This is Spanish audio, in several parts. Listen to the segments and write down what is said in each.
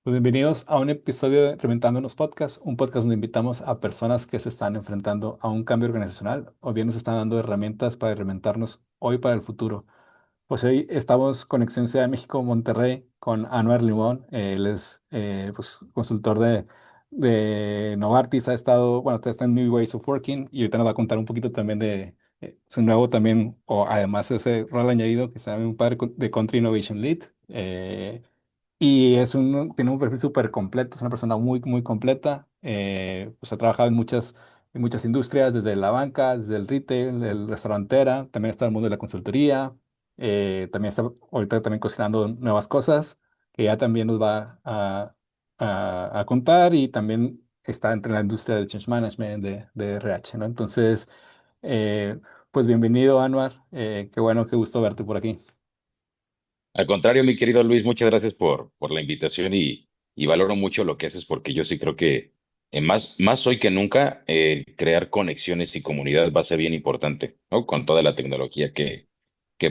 Pues bienvenidos a un episodio de Reventándonos Podcast, un podcast donde invitamos a personas que se están enfrentando a un cambio organizacional o bien nos están dando herramientas para reinventarnos hoy para el futuro. Pues hoy estamos Conexión Ciudad de México, Monterrey, con Anuar Limón. Él es pues, consultor de Novartis, ha estado, bueno, está en New Ways of Working y ahorita nos va a contar un poquito también de su nuevo también, o además ese rol añadido que se llama un padre de Country Innovation Lead. Y tiene un perfil súper completo, es una persona muy completa. Pues ha trabajado en muchas industrias, desde la banca, desde el retail, el restaurantera, también está en el mundo de la consultoría, también está ahorita también cocinando nuevas cosas, que ya también nos va a contar y también está entre la industria del change management, de RH, ¿no? Entonces, eh, pues bienvenido, Anwar, qué bueno, qué gusto verte por aquí. Al contrario, mi querido Luis, muchas gracias por la invitación y valoro mucho lo que haces porque yo sí creo que más hoy que nunca crear conexiones y comunidad va a ser bien importante, ¿no? Con toda la tecnología que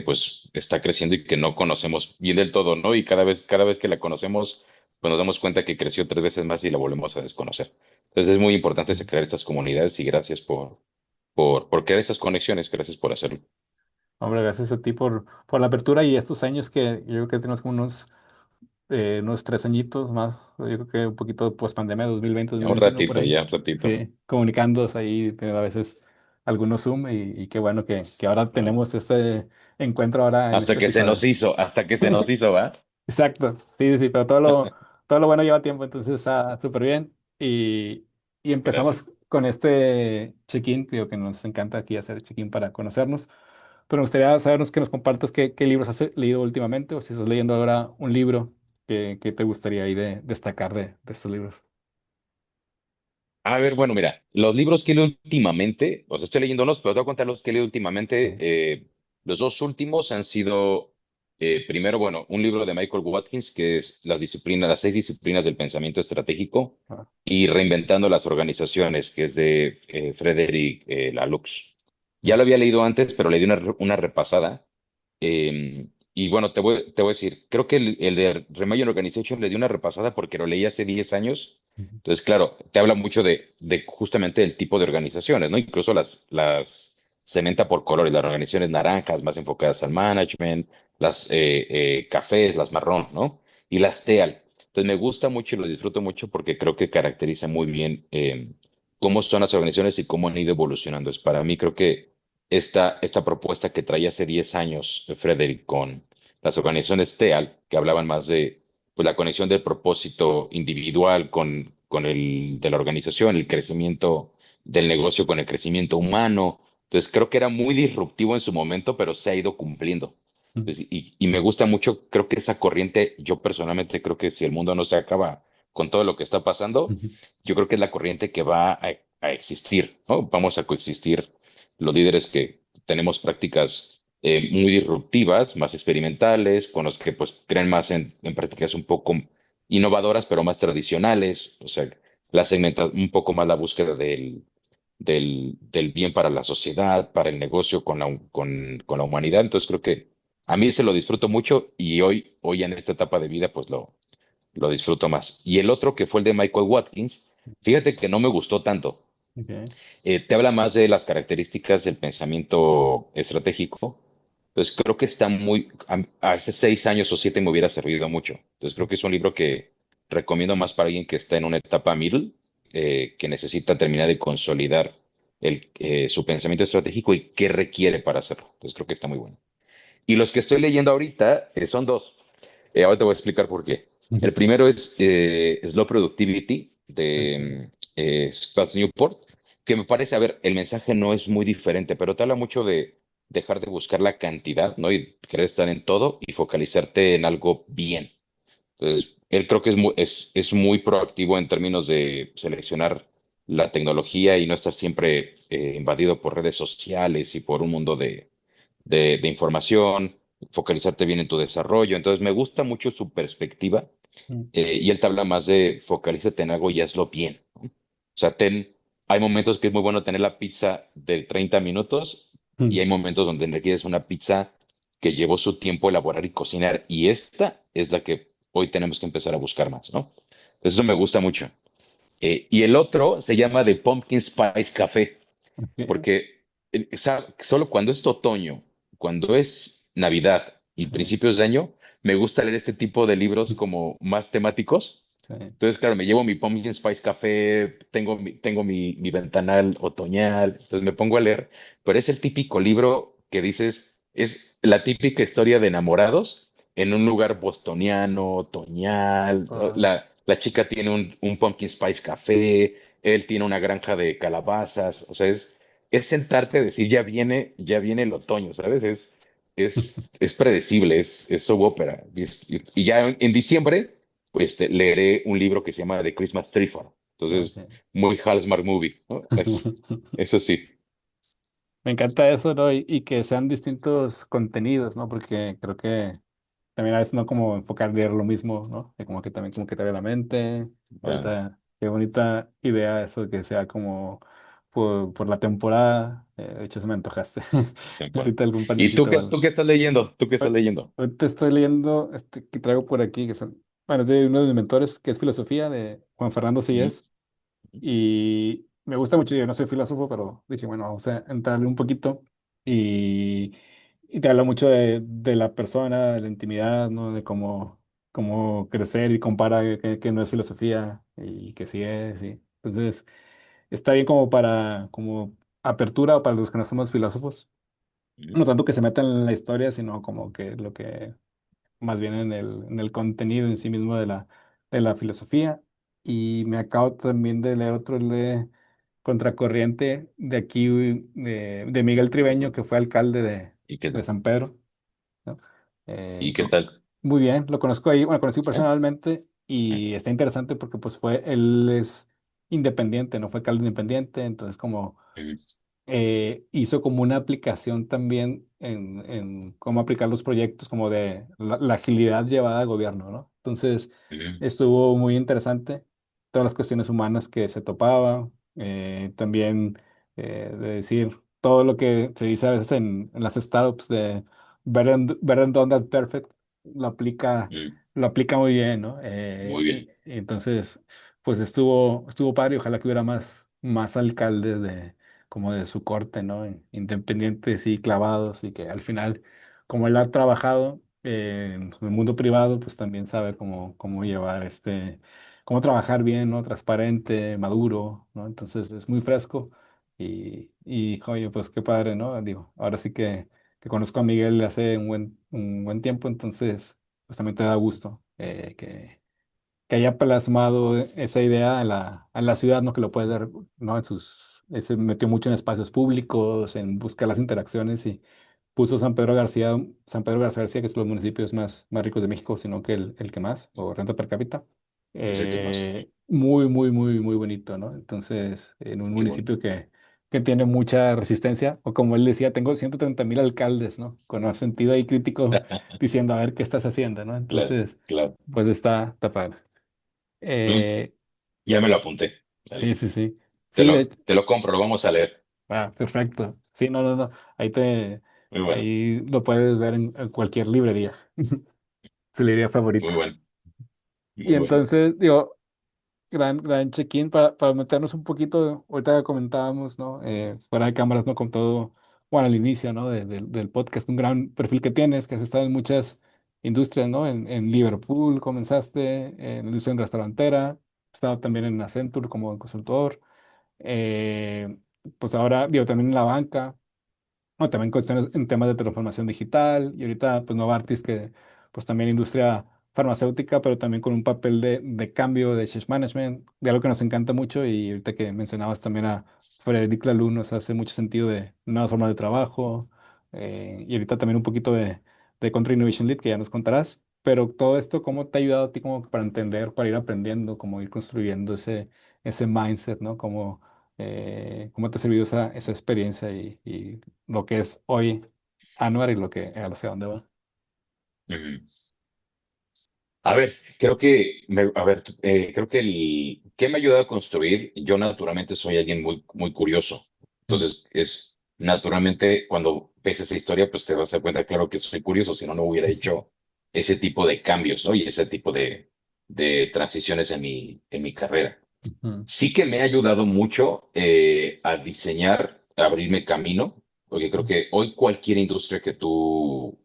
pues está creciendo y que no conocemos bien del todo, ¿no? Y cada vez que la conocemos, pues nos damos cuenta que creció 3 veces más y la volvemos a desconocer. Entonces es muy importante crear estas comunidades y gracias por crear estas conexiones, gracias por hacerlo. Hombre, gracias a ti por la apertura y estos años que yo creo que tenemos como unos 3 añitos más, yo creo que un poquito post pandemia, 2020, Ya un 2021, por ratito, ahí, ya un ratito. sí, comunicándonos ahí, a veces algunos Zoom y qué bueno que ahora tenemos este encuentro ahora en Hasta este que se episodio. nos hizo, hasta que se nos hizo, ¿va? Exacto, sí, pero todo lo bueno lleva tiempo, entonces está súper bien. Y empezamos Gracias. con este check-in, digo que nos encanta aquí hacer check-in para conocernos. Pero me gustaría sabernos que nos compartas qué libros has leído últimamente o si estás leyendo ahora un libro que te gustaría ahí destacar de estos libros. A ver, bueno, mira, los libros que he leído últimamente, o sea, estoy leyendo unos, pero te voy a contar los que he leído últimamente. Sí. Los dos últimos han sido, primero, bueno, un libro de Michael Watkins, que es las 6 disciplinas del pensamiento estratégico Ah, y reinventando las organizaciones, que es de Frederick Laloux. Ya mm, lo había leído antes, pero le di una repasada. Y bueno, te voy a decir, creo que el de Remagen Organization le di una repasada porque lo leí hace 10 años. ujú, Entonces, claro, te habla mucho de justamente el tipo de organizaciones, ¿no? Incluso las segmenta por colores, las organizaciones naranjas más enfocadas al management, las cafés, las marrón, ¿no? Y las teal. Entonces, me gusta mucho y lo disfruto mucho porque creo que caracteriza muy bien cómo son las organizaciones y cómo han ido evolucionando. Es para mí, creo que esta propuesta que traía hace 10 años Frederick con las organizaciones TEAL, que hablaban más de pues, la conexión del propósito individual con el de la organización, el crecimiento del negocio con el crecimiento humano. Entonces, creo que era muy disruptivo en su momento, pero se ha ido cumpliendo. mm, Pues, y me gusta mucho, creo que esa corriente, yo personalmente creo que si el mundo no se acaba con todo lo que está pasando, ujú, yo creo que es la corriente que va a existir, ¿no? Vamos a coexistir los líderes que tenemos prácticas muy disruptivas, más experimentales, con los que pues creen más en prácticas un poco innovadoras, pero más tradicionales, o sea, un poco más la búsqueda del bien para la sociedad, para el negocio, con la humanidad. Entonces creo que a mí se lo disfruto mucho y hoy en esta etapa de vida pues lo disfruto más. Y el otro que fue el de Michael Watkins, fíjate que no me gustó tanto. ok, Te habla más de las características del pensamiento estratégico. Entonces creo que está hace 6 años o 7 me hubiera servido mucho. Entonces creo que es un libro que recomiendo más para alguien que está en una etapa middle, que necesita terminar de consolidar su pensamiento estratégico y qué requiere para hacerlo. Entonces creo que está muy bueno. Y los que estoy leyendo ahorita son dos. Ahora te voy a explicar por qué. ujú, El primero es Slow Productivity ok, de Scott Newport, que me parece, a ver, el mensaje no es muy diferente, pero te habla mucho de dejar de buscar la cantidad, ¿no? Y querer estar en todo y focalizarte en algo bien. Entonces, él creo que es muy proactivo en términos de seleccionar la tecnología y no estar siempre invadido por redes sociales y por un mundo de información, focalizarte bien en tu desarrollo. Entonces, me gusta mucho su perspectiva mm, y él te habla más de focalízate en algo y hazlo bien, ¿no? O sea, hay momentos que es muy bueno tener la pizza de 30 minutos y mm, hay momentos donde requieres una pizza que llevó su tiempo elaborar y cocinar y esta es la que hoy tenemos que empezar a buscar más, ¿no? Eso me gusta mucho. Y el otro se llama The Pumpkin Spice Café, Ok, porque solo cuando es otoño, cuando es Navidad y sí, principios de año, me gusta leer este tipo de libros como más temáticos. sí. Entonces, claro, me llevo mi Pumpkin Spice Café, tengo mi ventanal otoñal, entonces me pongo a leer, pero es el típico libro que dices, es la típica historia de enamorados en un lugar bostoniano, otoñal. Ah, La chica tiene un Pumpkin Spice Café, él tiene una granja de calabazas, o sea, es sentarte a decir, ya viene el otoño, ¿sabes? Es predecible, es soap opera. Y ya en diciembre pues leeré un libro que se llama The Christmas Tree Farm. Entonces, ok. muy Hallmark movie, ¿no? Eso sí. Me encanta eso, ¿no? Y que sean distintos contenidos, ¿no? Porque creo que también a veces no como enfocar leer lo mismo, ¿no? Que como que también como que te abre la mente. Ah, Ahorita, qué bonita idea eso de que sea como por la temporada. De hecho, se me antojaste. temporada. Ahorita algún ¿Y tú panecito o qué, algo. tú qué estás leyendo? ¿Tú qué estás Ahor- leyendo? Ahorita estoy leyendo este que traigo por aquí, que son, bueno, es de uno de mis mentores, que es filosofía de Juan Fernando Mm, Sellés. Y me gusta mucho, yo no soy filósofo, pero dije, bueno, vamos a entrarle un poquito. Y, y te habla mucho de la persona, de la intimidad, ¿no? De cómo crecer y compara que no es filosofía y que sí es, sí. Entonces, está bien como para como apertura para los que no somos filósofos. mm, No tanto que se metan en la historia, sino como que lo que más bien en el contenido en sí mismo de la filosofía. Y me acabo también de leer otro de Contracorriente de aquí, de Miguel Tribeño, que fue alcalde ¿Y qué de tal? San Pedro, ¿no? ¿Y qué tal? Muy bien, lo conozco ahí, bueno, conocí ¿Eh? personalmente ¿Eh? y está interesante porque pues él es independiente, no fue alcalde independiente, entonces como Mm, hizo como una aplicación también en cómo aplicar los proyectos, como de la agilidad llevada al gobierno, ¿no? Entonces, mm, estuvo muy interesante, todas las cuestiones humanas que se topaba, también de decir todo lo que se dice a veces en las startups de better done than perfect, lo aplica, mm. lo aplica muy bien, ¿no? Muy bien. Y entonces, pues estuvo padre, ojalá que hubiera más alcaldes como de su corte, ¿no? Independientes y clavados y que al final, como él ha trabajado en el mundo privado, pues también sabe cómo llevar cómo trabajar bien, ¿no? Transparente, maduro, ¿no? Entonces es muy fresco y oye, pues qué padre, ¿no? Digo, ahora sí que conozco a Miguel hace un buen tiempo, entonces pues también te da gusto que haya plasmado esa idea a la ciudad, ¿no? Que lo puede ver, ¿no? Se metió mucho en espacios públicos, en buscar las interacciones y puso San Pedro García, que es los municipios más ricos de México, sino que el que más, o renta per cápita. Es el que más. Muy, muy, muy, muy bonito, ¿no? Entonces, en un Qué bueno. municipio que tiene mucha resistencia, o como él decía, tengo 130,000 alcaldes, ¿no? Con un sentido ahí crítico diciendo, a ver, ¿qué estás haciendo, ¿no? Claro, Entonces, claro. pues está padre. Mm, Eh, ya me lo apunté. sí, Dale. sí, sí. Te Sí, lo, te lo compro, lo vamos a leer. perfecto. Sí, no, no, no. Ahí Muy bueno, ahí lo puedes ver en cualquier librería. Su librería muy favorita. bueno, Y muy bueno. entonces, digo, gran check-in para meternos un poquito. Ahorita comentábamos, ¿no? Fuera de cámaras, ¿no? Con todo, bueno, al inicio, ¿no? Del podcast, un gran perfil que tienes, que has estado en muchas industrias, ¿no? En Liverpool comenzaste, en la industria restaurantera, has estado también en Accenture como consultor. eh, pues ahora, digo, también en la banca, o también cuestiones en temas de transformación digital, y ahorita, pues Novartis, que pues también industria farmacéutica, pero también con un papel de cambio de change management, de algo que nos encanta mucho, y ahorita que mencionabas también a Frederic Laloux, nos hace mucho sentido de nuevas formas de trabajo, y ahorita también un poquito de Country Innovation Lead, que ya nos contarás, pero todo esto, ¿cómo te ha ayudado a ti como para entender, para ir aprendiendo, cómo ir construyendo ese mindset, ¿no? ¿Cómo te ha servido esa experiencia y lo que es hoy Anuar y lo que hacia dónde va? Ujú. A ver, creo que ¿qué me ha ayudado a construir? Yo naturalmente soy alguien muy, muy curioso. Mm, Entonces, naturalmente cuando ves esa historia, pues te vas a dar cuenta, claro que soy curioso, si no, no hubiera hecho ese tipo de cambios, ¿no? Y ese tipo de transiciones en mi carrera. Ujú, Sí que me ha ayudado mucho a diseñar, a abrirme camino, porque creo que hoy cualquier industria que tú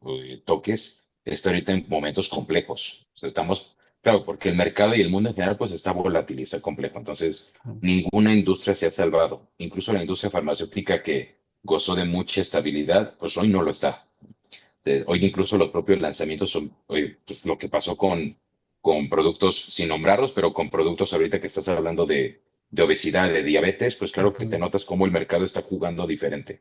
toques está ahorita en momentos complejos. O sea, estamos, claro, porque el mercado y el mundo en general pues está volátil y está complejo. Entonces, ujú, ninguna industria se ha salvado. Incluso la industria farmacéutica que gozó de mucha estabilidad, pues hoy no lo está. Hoy incluso los propios lanzamientos son pues, lo que pasó con productos, sin nombrarlos, pero con productos ahorita que estás hablando de obesidad, de diabetes, pues claro que te ujú, notas cómo el mercado está jugando diferente.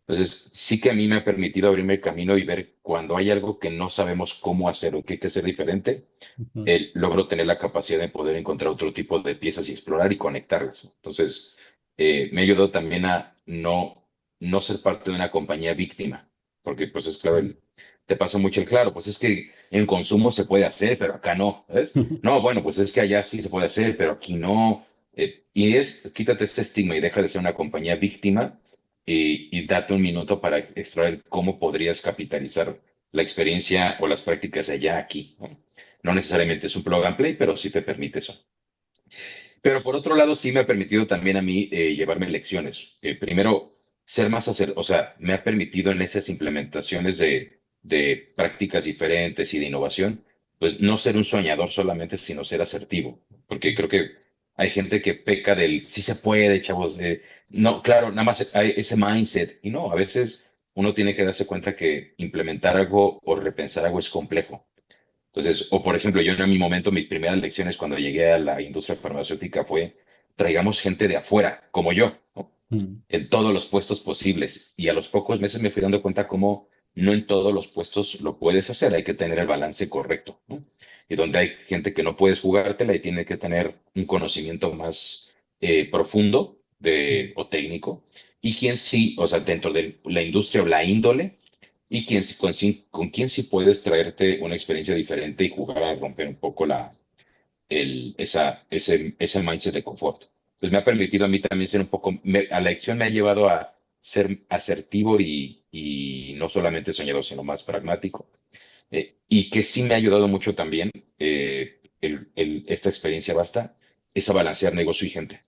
Entonces, sí que a mí me ha permitido abrirme el camino y ver cuando hay algo que no sabemos cómo hacer o que hay que hacer diferente, ujú, logro tener la capacidad de poder encontrar otro tipo de piezas y explorar y conectarlas. Entonces, me ayudó también a no ser parte de una compañía víctima, porque pues es claro, te pasa mucho el claro, pues es que en consumo se puede hacer, pero acá no, ¿ves? ujú. No, bueno, pues es que allá sí se puede hacer, pero aquí no. Quítate este estigma y deja de ser una compañía víctima y date un minuto para explorar cómo podrías capitalizar la experiencia o las prácticas de allá aquí, ¿no? No necesariamente es un plug and play, pero sí te permite eso. Pero por otro lado, sí me ha permitido también a mí llevarme lecciones. Primero, ser más o sea, me ha permitido en esas implementaciones de prácticas diferentes y de innovación, pues no ser un soñador solamente, sino ser asertivo. Porque creo que hay gente que peca del sí se puede, chavos. No, claro, nada más hay ese mindset. Y no, a veces uno tiene que darse cuenta que implementar algo o repensar algo es complejo. Entonces, o por ejemplo, yo en mi momento, mis primeras lecciones cuando llegué a la industria farmacéutica fue, traigamos gente de afuera, como yo, ¿no? Ujú, En todos los puestos posibles. Y a los pocos meses me fui dando cuenta cómo no en todos los puestos lo puedes hacer, hay que tener el balance correcto, ¿no? Y donde hay gente que no puedes jugártela y tiene que tener un conocimiento más profundo o técnico. Y quien sí, o sea, dentro de la industria o la índole, y con quién sí puedes traerte una experiencia diferente y jugar a romper un poco ese mindset de confort. Pues me ha permitido a mí también ser un poco, a la acción me ha llevado a ser asertivo y no solamente soñador, sino más pragmático. Y que sí me ha ayudado mucho también, esta experiencia basta, es a balancear negocio y gente.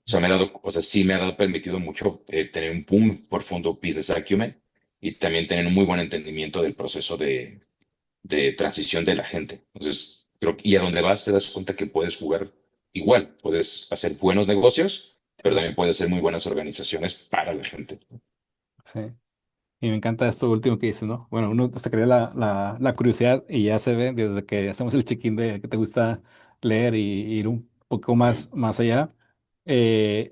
O sea, o sea, sí me ha dado permitido mucho tener un profundo business acumen y también tener un muy buen entendimiento del proceso de transición de la gente. Entonces, y a donde vas te das cuenta que puedes jugar igual, puedes hacer buenos negocios, pero Sí, también puedes hacer muy buenas organizaciones para la gente. sí. Y me encanta esto último que dices, ¿no? Bueno, uno se crea la curiosidad y ya se ve desde que hacemos el check-in de que te gusta leer y ir un poco Mm. más allá,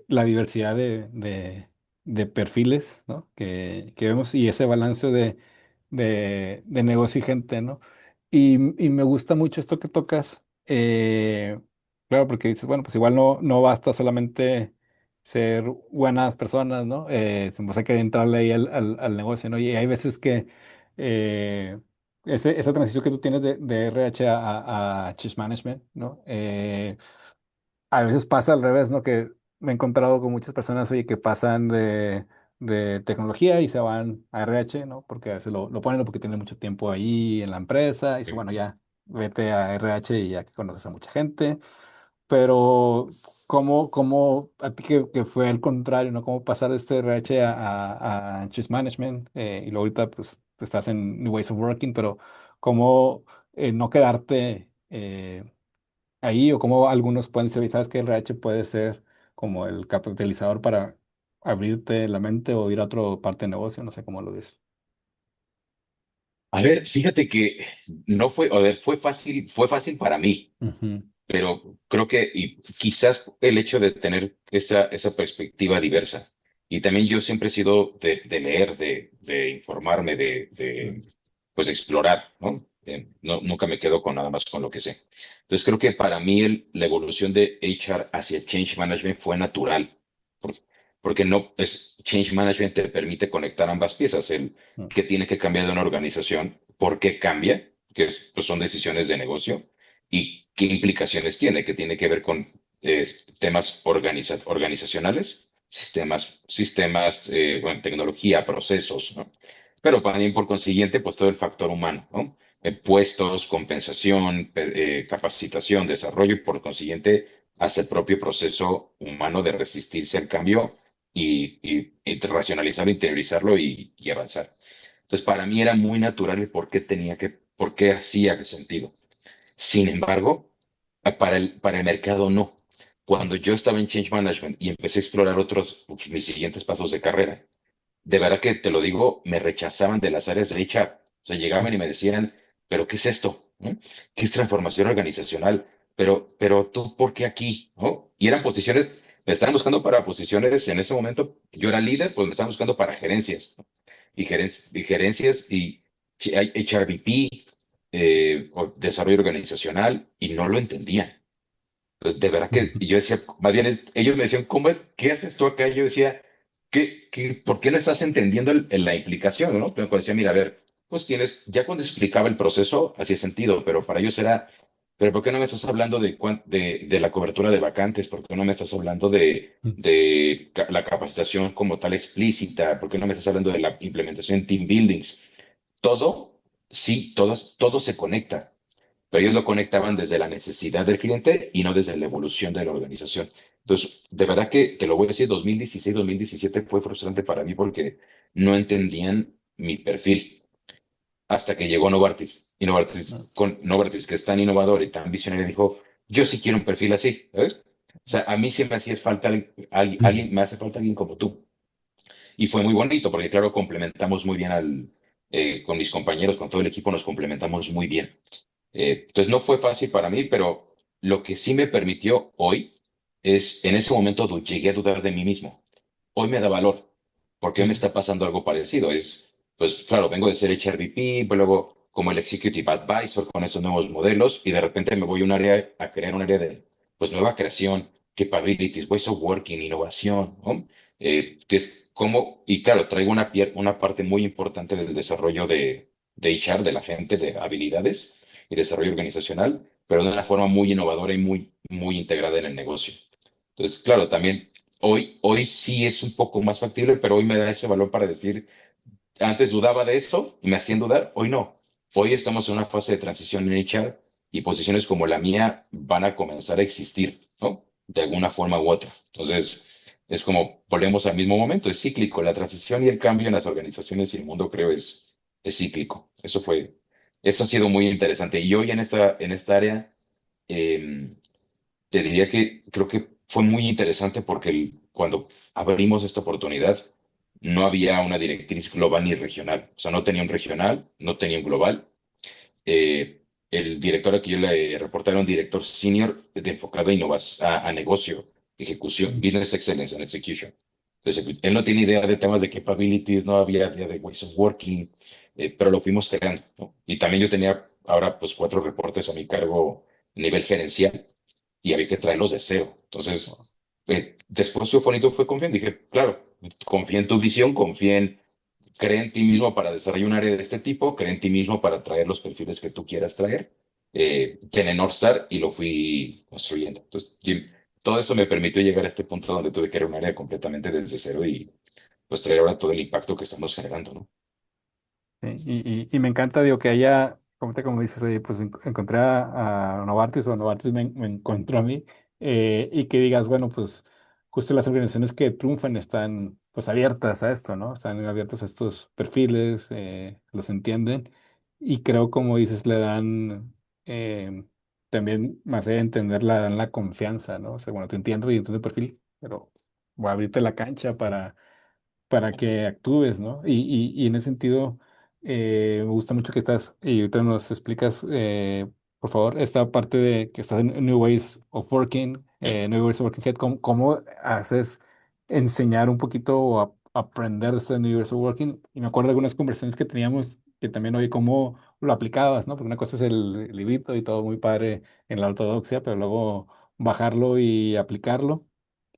la diversidad de perfiles, ¿no? Que vemos y ese balance de negocio y gente, ¿no? Y me gusta mucho esto que tocas, claro, porque dices, bueno, pues igual no basta solamente ser buenas personas, ¿no? Pues hay que entrarle ahí al negocio, ¿no? Y hay veces que eh, esa transición que tú tienes de RH a Change Management, ¿no? A veces pasa al revés, ¿no? Que me he encontrado con muchas personas, oye, que pasan de tecnología y se van a RH, ¿no? Porque a veces lo ponen porque tienen mucho tiempo ahí en la empresa y dice, bueno, ya vete a RH y ya que conoces a mucha gente. Pero, ¿cómo a ti que fue al contrario, ¿no? ¿Cómo pasar de este RH a Choice Management? Y luego ahorita, pues, estás en New Ways of Working, pero ¿cómo no quedarte ahí? O cómo algunos pueden ser, ¿sabes que el RH puede ser como el catalizador para abrirte la mente o ir a otra parte de negocio? No sé cómo lo ves. A ver, fíjate que no fue, a ver, fue fácil para mí, Ujú, pero creo que y quizás el hecho de tener esa perspectiva diversa. Y también yo siempre he sido de leer, de informarme, pues explorar, ¿no? Nunca me quedo con nada más con lo que sé. Entonces creo que para mí la evolución de HR hacia Change Management fue natural, por- porque no es Change Management te permite conectar ambas piezas, el ujú, que tiene que cambiar de una organización, por qué cambia, pues son decisiones de negocio y qué implicaciones tiene, que tiene que ver con temas organizacionales, bueno, tecnología, procesos, ¿no? Pero también por consiguiente, pues todo el factor humano, ¿no? puestos, compensación, capacitación, desarrollo y por consiguiente hasta el propio proceso humano de resistirse al cambio y racionalizarlo, interiorizarlo y avanzar. Entonces, para mí era muy natural el por qué hacía sentido. Sin embargo, para el mercado no. Cuando yo estaba en Change Management y empecé a explorar pues, mis siguientes pasos de carrera, de verdad que te lo digo, me rechazaban de las áreas de HR. O sea, llegaban y me decían, ¿pero qué es esto? ¿No? ¿Qué es transformación organizacional? Pero tú, ¿por qué aquí? ¿No? Y eran posiciones, me estaban buscando para posiciones en ese momento, yo era líder, pues me estaban buscando para gerencias, ¿no? Y gerencias y HRBP, o desarrollo organizacional, y no lo entendían. Pues de verdad que y yo decía, más bien ellos me decían, ¿cómo es? ¿Qué haces tú acá? Y yo decía, por qué no estás entendiendo la implicación, ¿no? Pero me decía, mira, a ver, pues tienes, ya cuando explicaba el proceso, hacía sentido, pero para ellos era, pero ¿por qué no me estás hablando de la cobertura de vacantes? ¿Por qué no me estás hablando de la capacitación como tal explícita? ¿Por qué no me estás hablando de la implementación en team buildings? Todo, sí, todo se conecta, pero ellos lo conectaban desde la necesidad del cliente y no desde la evolución de la organización. Entonces, de verdad que te lo voy a decir, 2016, 2017 fue frustrante para mí porque no entendían mi perfil hasta que llegó Novartis. Y Novartis, que es tan innovador y tan visionario, dijo, yo sí quiero un perfil así, ¿sabes? O sea, a mí sí me hacía falta alguien, me hace falta alguien como tú. Y fue muy bonito porque, claro, complementamos muy bien con mis compañeros, con todo el equipo, nos complementamos muy bien. Entonces no fue fácil para mí, pero lo que sí me permitió hoy es, en ese momento llegué a dudar de mí mismo. Hoy me da valor. ¿Por qué me está pasando algo parecido? Pues claro, vengo de ser HRBP, pues luego como el Executive Advisor con estos nuevos modelos y de repente me voy a un área, a crear un área de, pues nueva creación, capabilities, ways of working, innovación, ¿no? Que es como, y claro, traigo una parte muy importante del desarrollo de HR, de la gente, de habilidades y desarrollo organizacional, pero de una forma muy innovadora y muy integrada en el negocio. Entonces, claro, también hoy sí es un poco más factible, pero hoy me da ese valor para decir, antes dudaba de eso y me hacían dudar, hoy no. Hoy estamos en una fase de transición en HR y posiciones como la mía van a comenzar a existir, ¿no? De alguna forma u otra. Entonces, es como volvemos al mismo momento, es cíclico. La transición y el cambio en las organizaciones y el mundo, creo, es cíclico. Eso ha sido muy interesante. Y hoy en esta área, eh, te diría que creo que fue muy interesante porque cuando abrimos esta oportunidad, no había una directriz global ni regional. O sea, no tenía un regional, no tenía un global. El director a que yo le reporté era un director senior enfocado a innovación, a negocio, ejecución, business excellence and execution. Entonces, él no tiene idea de temas de capabilities, no había idea de ways of working, pero lo fuimos creando, ¿no? Y también yo tenía ahora pues 4 reportes a mi cargo a nivel gerencial y había que traerlos de cero. Entonces, después fue bonito, fue confiando. Dije, claro, confía en tu visión, cree en ti mismo para desarrollar un área de este tipo, cree en ti mismo para traer los perfiles que tú quieras traer. Tiene North Star y lo fui construyendo. Entonces, Jim, todo eso me permitió llegar a este punto donde tuve que crear un área completamente desde cero y pues traer ahora todo el impacto que estamos generando, ¿no? Sí, y me encanta, digo, que haya, como dices, oye, pues encontré a Novartis o Novartis me encontró a mí, y que digas, bueno, pues justo las organizaciones que triunfan están pues abiertas a esto, ¿no? Están abiertas a estos perfiles, los entienden y creo, como dices, le dan también, más allá de entender, le dan la confianza, ¿no? O sea, bueno, te entiendo y entiendo el perfil, pero voy a abrirte la cancha para que actúes, ¿no? Y en ese sentido, me gusta mucho que estás, y ahorita nos explicas, por favor, esta parte de que estás en New Ways of Working, ¿Eh? New Ways of Working Head, ¿cómo haces enseñar un poquito o aprender este New Ways of Working? Y me acuerdo de algunas conversaciones que teníamos que también, oye, cómo lo aplicabas, ¿no? Porque una cosa es el librito y todo muy padre en la ortodoxia, pero luego bajarlo y aplicarlo.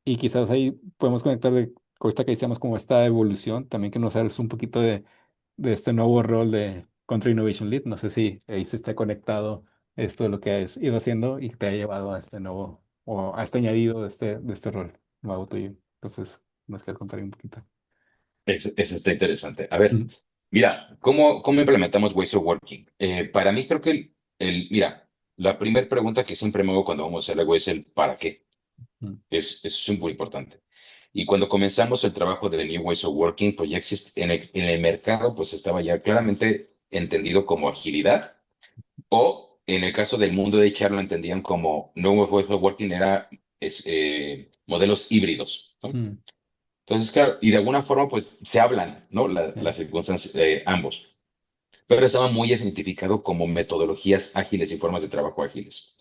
Y quizás ahí podemos conectar de ahorita que decíamos como esta evolución, también que nos hables un poquito de este nuevo rol de Country Innovation Lead. No sé si ahí se está conectado esto de lo que has ido haciendo y te ha llevado a este nuevo, o a este añadido de este rol nuevo tuyo. Entonces, nos quieres contar ahí un poquito. Eso está interesante. A ver, Ujú. Mira, ¿cómo implementamos Ways of Working? Para mí creo que mira, la primera pregunta que siempre me hago cuando vamos a hacer algo es el ¿para qué? Mm, Es muy importante. Y cuando comenzamos el trabajo de New Ways of Working, pues ya existe en el mercado, pues estaba ya claramente entendido como agilidad, o en el caso del mundo de HR lo entendían como New Ways of Working era modelos híbridos, ¿no? mm, Entonces, claro, y de alguna forma, pues se hablan, ¿no? sí, Las circunstancias, ambos, pero estaba muy identificado como metodologías ágiles y formas de trabajo ágiles.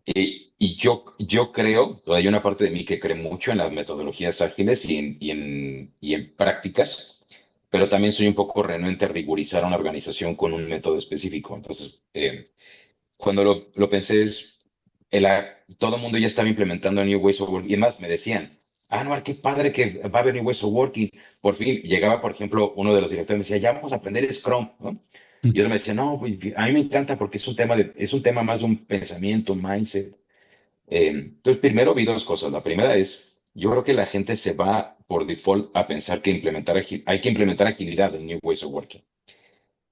Y yo creo, hay una parte de mí que cree mucho en las metodologías ágiles y en prácticas, pero también soy un poco renuente a rigorizar a una organización con un método específico. Entonces, cuando lo pensé, todo el mundo ya estaba implementando New Ways of Working. Y más, me decían, no, qué padre que va a haber New Ways of Working. Por fin llegaba, por ejemplo, uno de los directores me decía, ya vamos a aprender Scrum, ¿no? mm, Y yo me decía, no, pues, a mí me encanta porque es un tema más de un pensamiento, un mindset. Entonces, primero vi dos cosas. La primera es, yo creo que la gente se va por default a pensar que hay que implementar agilidad en New Ways of Working.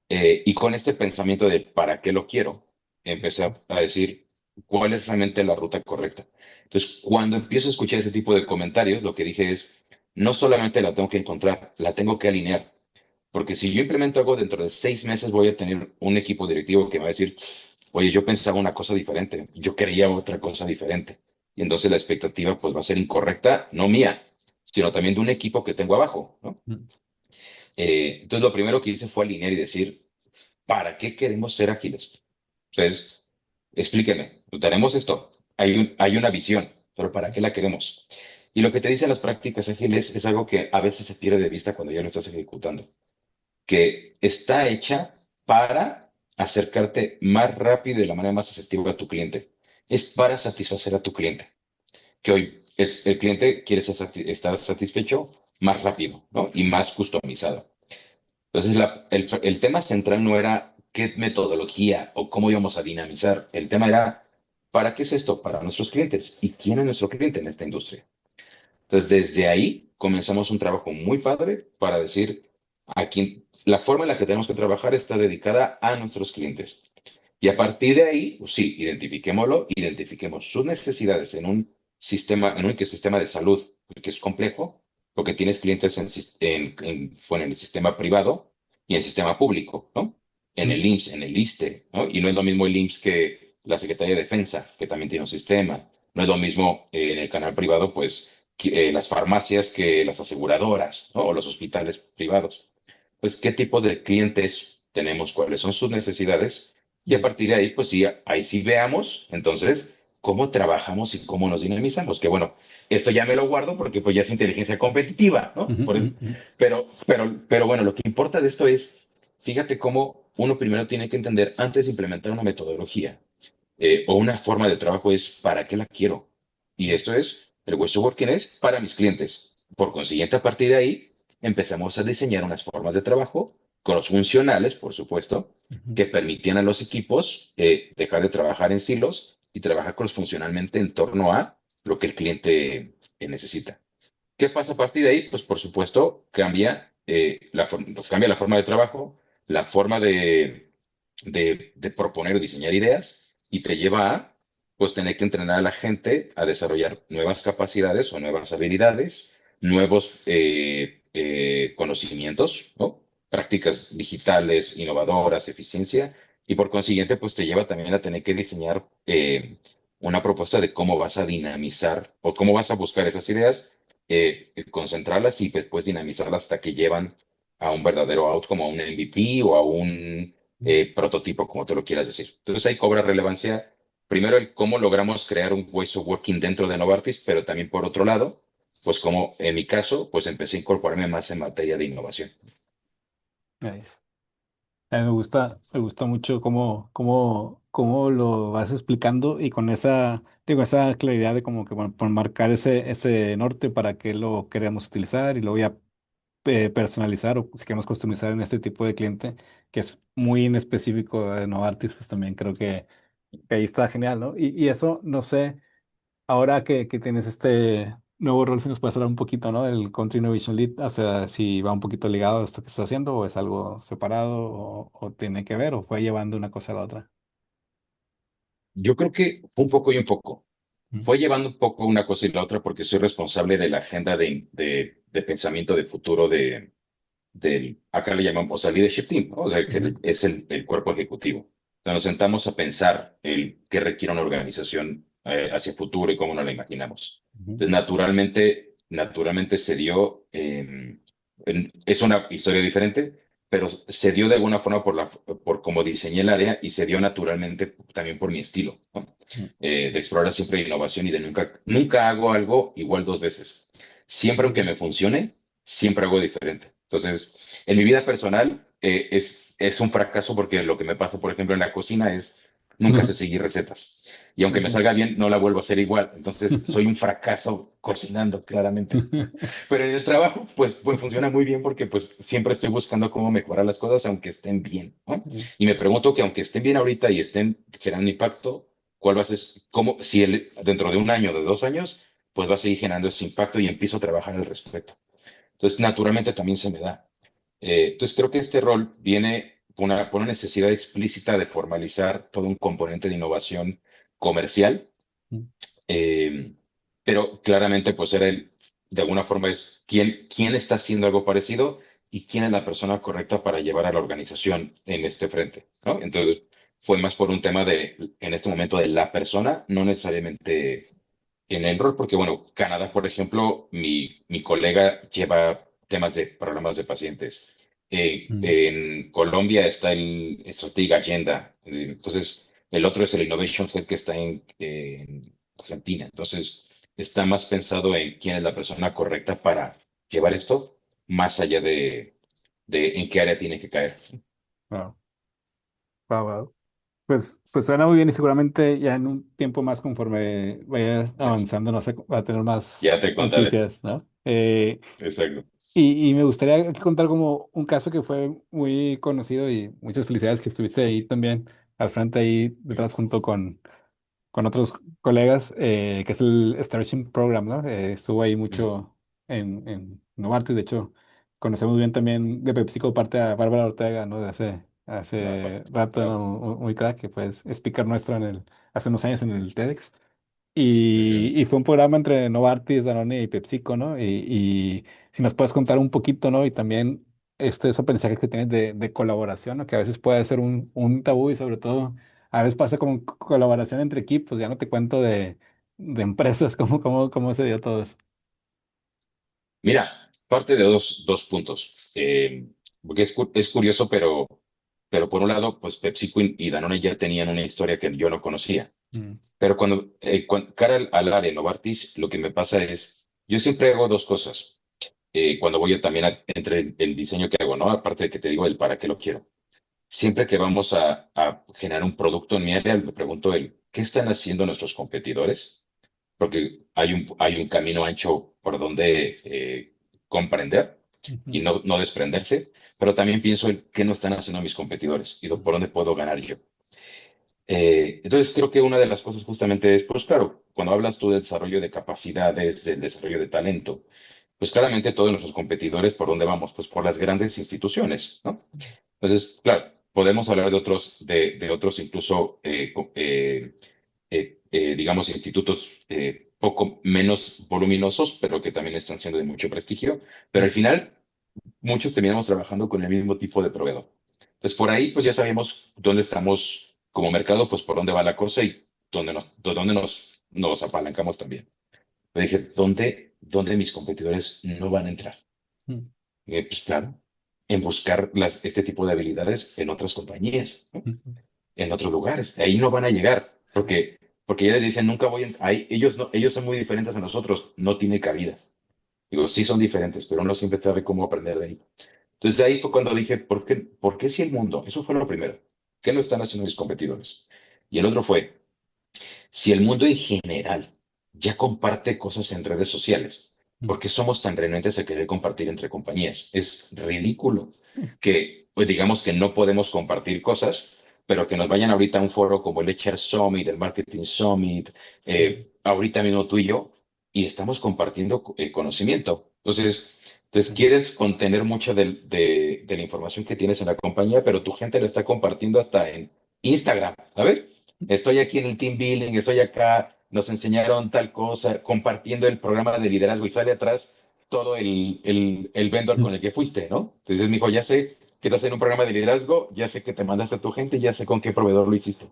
Y con este pensamiento de ¿para qué lo quiero? Empecé a decir cuál es realmente la ruta correcta. Entonces, cuando empiezo a escuchar ese tipo de comentarios, lo que dije es, no solamente la tengo que encontrar, la tengo que alinear. Porque si yo implemento algo dentro de 6 meses, voy a tener un equipo directivo que me va a decir, oye, yo pensaba una cosa diferente, yo quería otra cosa diferente. Y entonces la expectativa pues va a ser incorrecta, no mía, sino también de un equipo que tengo abajo, ¿no? mm, Entonces lo primero que hice fue alinear y decir, ¿para qué queremos ser ágiles? Entonces, explíqueme, tenemos esto, hay una visión, pero ¿para qué la queremos? Y lo que te dicen las prácticas ágiles es algo que a veces se pierde de vista cuando ya lo estás ejecutando, que está hecha para acercarte más rápido y de la manera más efectiva a tu cliente. Es para satisfacer a tu cliente, que hoy el cliente quiere estar satisfecho más rápido, ¿no? Y más customizado. Entonces, el tema central no era qué metodología o cómo íbamos a dinamizar. El tema era, ¿para qué es esto? Para nuestros clientes. ¿Y quién es nuestro cliente en esta industria? Entonces, desde ahí comenzamos un trabajo muy padre para decir, la forma en la que tenemos que trabajar está dedicada a nuestros clientes. Y a partir de ahí, pues sí, identifiquemos sus necesidades en un ecosistema de salud, que es complejo, porque tienes clientes bueno, en el sistema privado y en el sistema público, ¿no? En mm, el IMSS, en el ISSSTE, ¿no? Y no es lo mismo el IMSS que la Secretaría de Defensa, que también tiene un sistema. No es lo mismo en el canal privado, pues, las farmacias que las aseguradoras, ¿no? O los hospitales privados. Pues, ¿qué tipo de clientes tenemos? ¿Cuáles son sus necesidades? Y a mm, partir de ahí, pues sí, ahí sí veamos, entonces, cómo trabajamos y cómo nos dinamizamos. Que bueno, esto ya me lo guardo porque pues ya es inteligencia competitiva, ¿no? ujú, ujú, ujú, Pero bueno, lo que importa de esto es, fíjate cómo uno primero tiene que entender, antes de implementar una metodología o una forma de trabajo, es para qué la quiero. Y esto es, el Ways of Working es para mis clientes. Por consiguiente, a partir de ahí, empezamos a diseñar unas formas de trabajo cross-funcionales, por supuesto, ujú, que permitían a los equipos dejar de trabajar en silos y trabajar cross-funcionalmente en torno a lo que el cliente necesita. ¿Qué pasa a partir de ahí? Pues por supuesto cambia la forma de trabajo, la forma de proponer o diseñar ideas y te lleva a pues tener que entrenar a la gente a desarrollar nuevas capacidades o nuevas habilidades, nuevos conocimientos, ¿no? Prácticas digitales, innovadoras, eficiencia, y por consiguiente pues te lleva también a tener que diseñar una propuesta de cómo vas a dinamizar o cómo vas a buscar esas ideas, concentrarlas y después dinamizarlas hasta que llevan a un verdadero outcome, a un MVP o a un prototipo, como te lo quieras decir. Entonces ahí cobra relevancia primero el cómo logramos crear un ways of working dentro de Novartis, pero también por otro lado, pues como en mi caso, pues empecé a incorporarme más en materia de innovación. nice. A mí me gusta mucho cómo lo vas explicando y con esa, digo, esa claridad de como que bueno, por marcar ese norte para qué lo queremos utilizar y luego ya personalizar o si queremos customizar en este tipo de cliente que es muy en específico de Novartis, pues también creo que ahí está genial, ¿no? Y eso, no sé, ahora que tienes nuevo rol, si nos puedes hablar un poquito, ¿no? El Country Innovation Lead, o sea, si va un poquito ligado a esto que estás haciendo, o es algo separado, o tiene que ver, o fue llevando una cosa a la otra. Yo creo que fue un poco y un poco. Mm, Fue llevando un poco una cosa y la otra porque soy responsable de la agenda de pensamiento de futuro acá le llamamos, o sea, leadership team, ¿no? O sea, ujú, que es el cuerpo ejecutivo. O sea, nos sentamos a pensar el qué requiere una organización hacia el futuro y cómo nos la imaginamos. ujú, Entonces, naturalmente se dio, es una historia diferente, pero se dio de alguna forma por cómo diseñé el área y se dio naturalmente también por mi estilo, ¿no? mm, De explorar siempre innovación y de nunca hago algo igual dos veces. Siempre aunque mm, me funcione, siempre hago diferente. Entonces, en mi vida personal es un fracaso porque lo que me pasa, por ejemplo, en la cocina es nunca sé seguir recetas. Y aunque me ok. salga bien, no la vuelvo a hacer igual. Entonces, soy un fracaso cocinando, claramente. Pero en el trabajo, pues funciona muy bien porque pues siempre estoy buscando cómo mejorar las cosas aunque estén bien, ¿no? Y me pregunto que aunque estén bien ahorita y estén generando impacto, ¿cuál va a ser, cómo, si dentro de un año, de 2 años, pues va a seguir generando ese impacto y empiezo a trabajar al respecto? Entonces, naturalmente también se me da. Entonces, creo que este rol viene por una necesidad explícita de formalizar todo un componente de innovación comercial, eh, pero claramente, pues de alguna forma es quién está haciendo algo parecido y quién es la persona correcta para llevar a la organización en este frente, ¿no? Entonces, fue más por un tema en este momento, de la persona, no necesariamente en el rol, porque bueno, Canadá, por ejemplo, mi colega lleva temas de programas de pacientes. Mm, En Colombia está el Strategic Agenda. Entonces, el otro es el Innovation Head que está en Argentina. Entonces, está más pensado en quién es la persona correcta para llevar esto, más allá de en qué área tiene que caer. wow, wow, wow. Pues suena muy bien y seguramente ya en un tiempo más conforme vayas avanzando, no sé, va a tener más Ya te contaré. noticias, ¿no? Exacto. Y me gustaría contar como un caso que fue muy conocido y muchas felicidades que estuviste ahí también al frente ahí detrás junto con otros colegas, que es el Starship Program, ¿no? Estuvo ahí Ujú. mucho en Novartis, de hecho, conocemos bien también de PepsiCo parte a Bárbara Ortega, ¿no? De hace rato, ¿no? Claro. Muy crack, que fue speaker nuestro hace unos años en el TEDx. Ujú. Y fue un programa entre Novartis, Danone y PepsiCo, ¿no? Y si nos puedes contar un poquito, ¿no? Y también esos aprendizajes que tienes de colaboración, ¿no? Que a veces puede ser un tabú y sobre todo a veces pasa como colaboración entre equipos, ya no te cuento de empresas, cómo se dio todo eso. Mira, parte de dos puntos, porque es curioso, pero por un lado, pues PepsiCo y Danone ya tenían una historia que yo no conocía. Mm, Pero cara al área Novartis, lo que me pasa es, yo siempre hago dos cosas. Cuando voy también entre el diseño que hago, ¿no? Aparte de que te digo el para qué lo quiero. Siempre que vamos a generar un producto en mi área, me pregunto ¿qué están haciendo nuestros competidores? Porque hay un camino ancho por donde comprender y ujú, no desprenderse, pero también pienso en qué no están haciendo mis competidores y por dónde puedo ganar yo. Entonces creo que una de las cosas justamente es, pues claro, cuando hablas tú del desarrollo de capacidades, del desarrollo de talento, pues claramente todos nuestros competidores, ¿por dónde vamos? Pues por las grandes instituciones, ¿no? Entonces, claro, podemos hablar de otros incluso, digamos, institutos poco menos voluminosos, pero que también están siendo de mucho prestigio, pero al mm, final muchos terminamos trabajando con el mismo tipo de proveedor. Pues por ahí, pues ya sabemos dónde estamos como mercado, pues por dónde va la cosa y dónde nos apalancamos también. Le dije, ¿dónde mis competidores no van a entrar? mm, Pues claro, en buscar este tipo de habilidades en otras compañías, ¿no? mm, En otros lugares. Ahí no van a llegar, porque ya les dije, nunca ahí, ellos, no, ellos son muy diferentes a nosotros, no tiene cabida. Digo, sí son diferentes, pero uno siempre sabe cómo aprender de ahí. Entonces, de ahí fue cuando dije, ¿por qué si el mundo? Eso fue lo primero. ¿Qué no están haciendo mis competidores? Y el otro fue, si el mundo en general ya comparte cosas en redes sociales, mm, ¿por qué somos tan renuentes a querer compartir entre compañías? Es ridículo que, pues digamos que no podemos compartir cosas, pero que nos vayan ahorita a un foro como el HR Summit, el Marketing Summit, mm, ahorita mismo tú y yo, y estamos compartiendo conocimiento. Entonces, quieres contener mucha de la información que tienes en la compañía, pero tu gente la está compartiendo hasta en Instagram, ¿sabes? Estoy aquí en el team building, estoy acá, nos enseñaron tal cosa, compartiendo el programa de liderazgo y sale atrás todo el vendor con el que fuiste, ¿no? Entonces me dijo, ya sé que estás en un programa de liderazgo, ya sé que te mandaste a tu gente, ya sé con qué proveedor lo hiciste.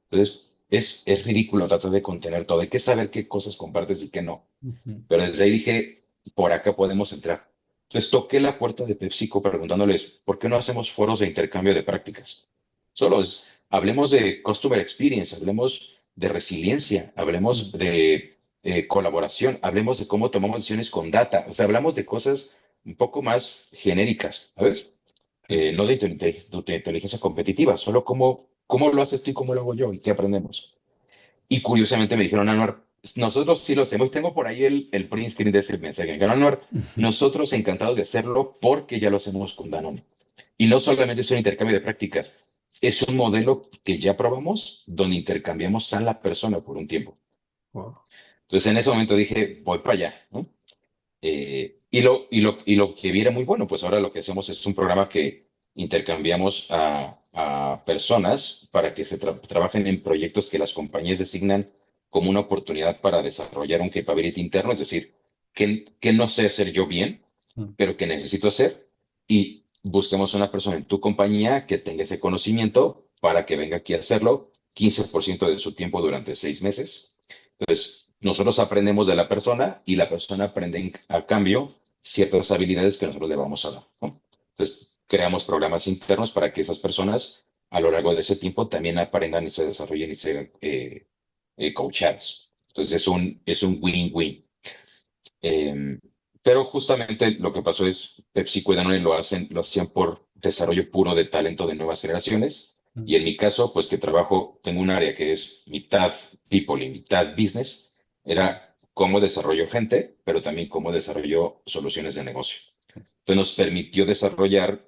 Entonces, es ridículo tratar de contener todo. Hay que saber qué cosas compartes y qué no. Ujú. Pero desde ahí dije, por acá podemos entrar. Entonces toqué la puerta de PepsiCo preguntándoles, ¿por qué no hacemos foros de intercambio de prácticas? Hablemos de customer experience, hablemos de resiliencia, hablemos Mm. de colaboración, hablemos de cómo tomamos decisiones con data. O sea, hablamos de cosas un poco más genéricas, ¿sabes? Sí. No de inteligencia competitiva, solo cómo lo haces tú y cómo lo hago yo y qué aprendemos. Y curiosamente me dijeron, Anuar, nosotros sí lo hacemos. Tengo por ahí el print screen de ese mensaje. Me dijeron, Anuar, Ujú. nosotros encantados de hacerlo porque ya lo hacemos con Danone. Y no solamente es un intercambio de prácticas, es un modelo que ya probamos donde intercambiamos a la persona por un tiempo. Wow. Entonces en ese momento dije, voy para allá, ¿no? Y lo que viera muy bueno, pues ahora lo que hacemos es un programa que intercambiamos a personas para que trabajen en proyectos que las compañías designan como una oportunidad para desarrollar un capability interno, es decir, que no sé hacer yo bien, Mm. pero que necesito hacer, y busquemos una persona en tu compañía que tenga ese conocimiento para que venga aquí a hacerlo 15% de su tiempo durante 6 meses. Entonces, nosotros aprendemos de la persona y la persona aprende a cambio ciertas habilidades que nosotros le vamos a dar, ¿no? Entonces, creamos programas internos para que esas personas a lo largo de ese tiempo también aprendan y se desarrollen y sean coachadas. Entonces, es un win-win. Eh, pero justamente lo que pasó es PepsiCo y Danone lo hacían por desarrollo puro de talento de nuevas generaciones. Mm. Y en mi caso, pues que trabajo, tengo un área que es mitad people y mitad business, era cómo desarrollo gente, pero también cómo desarrollo soluciones de negocio. Entonces nos permitió desarrollar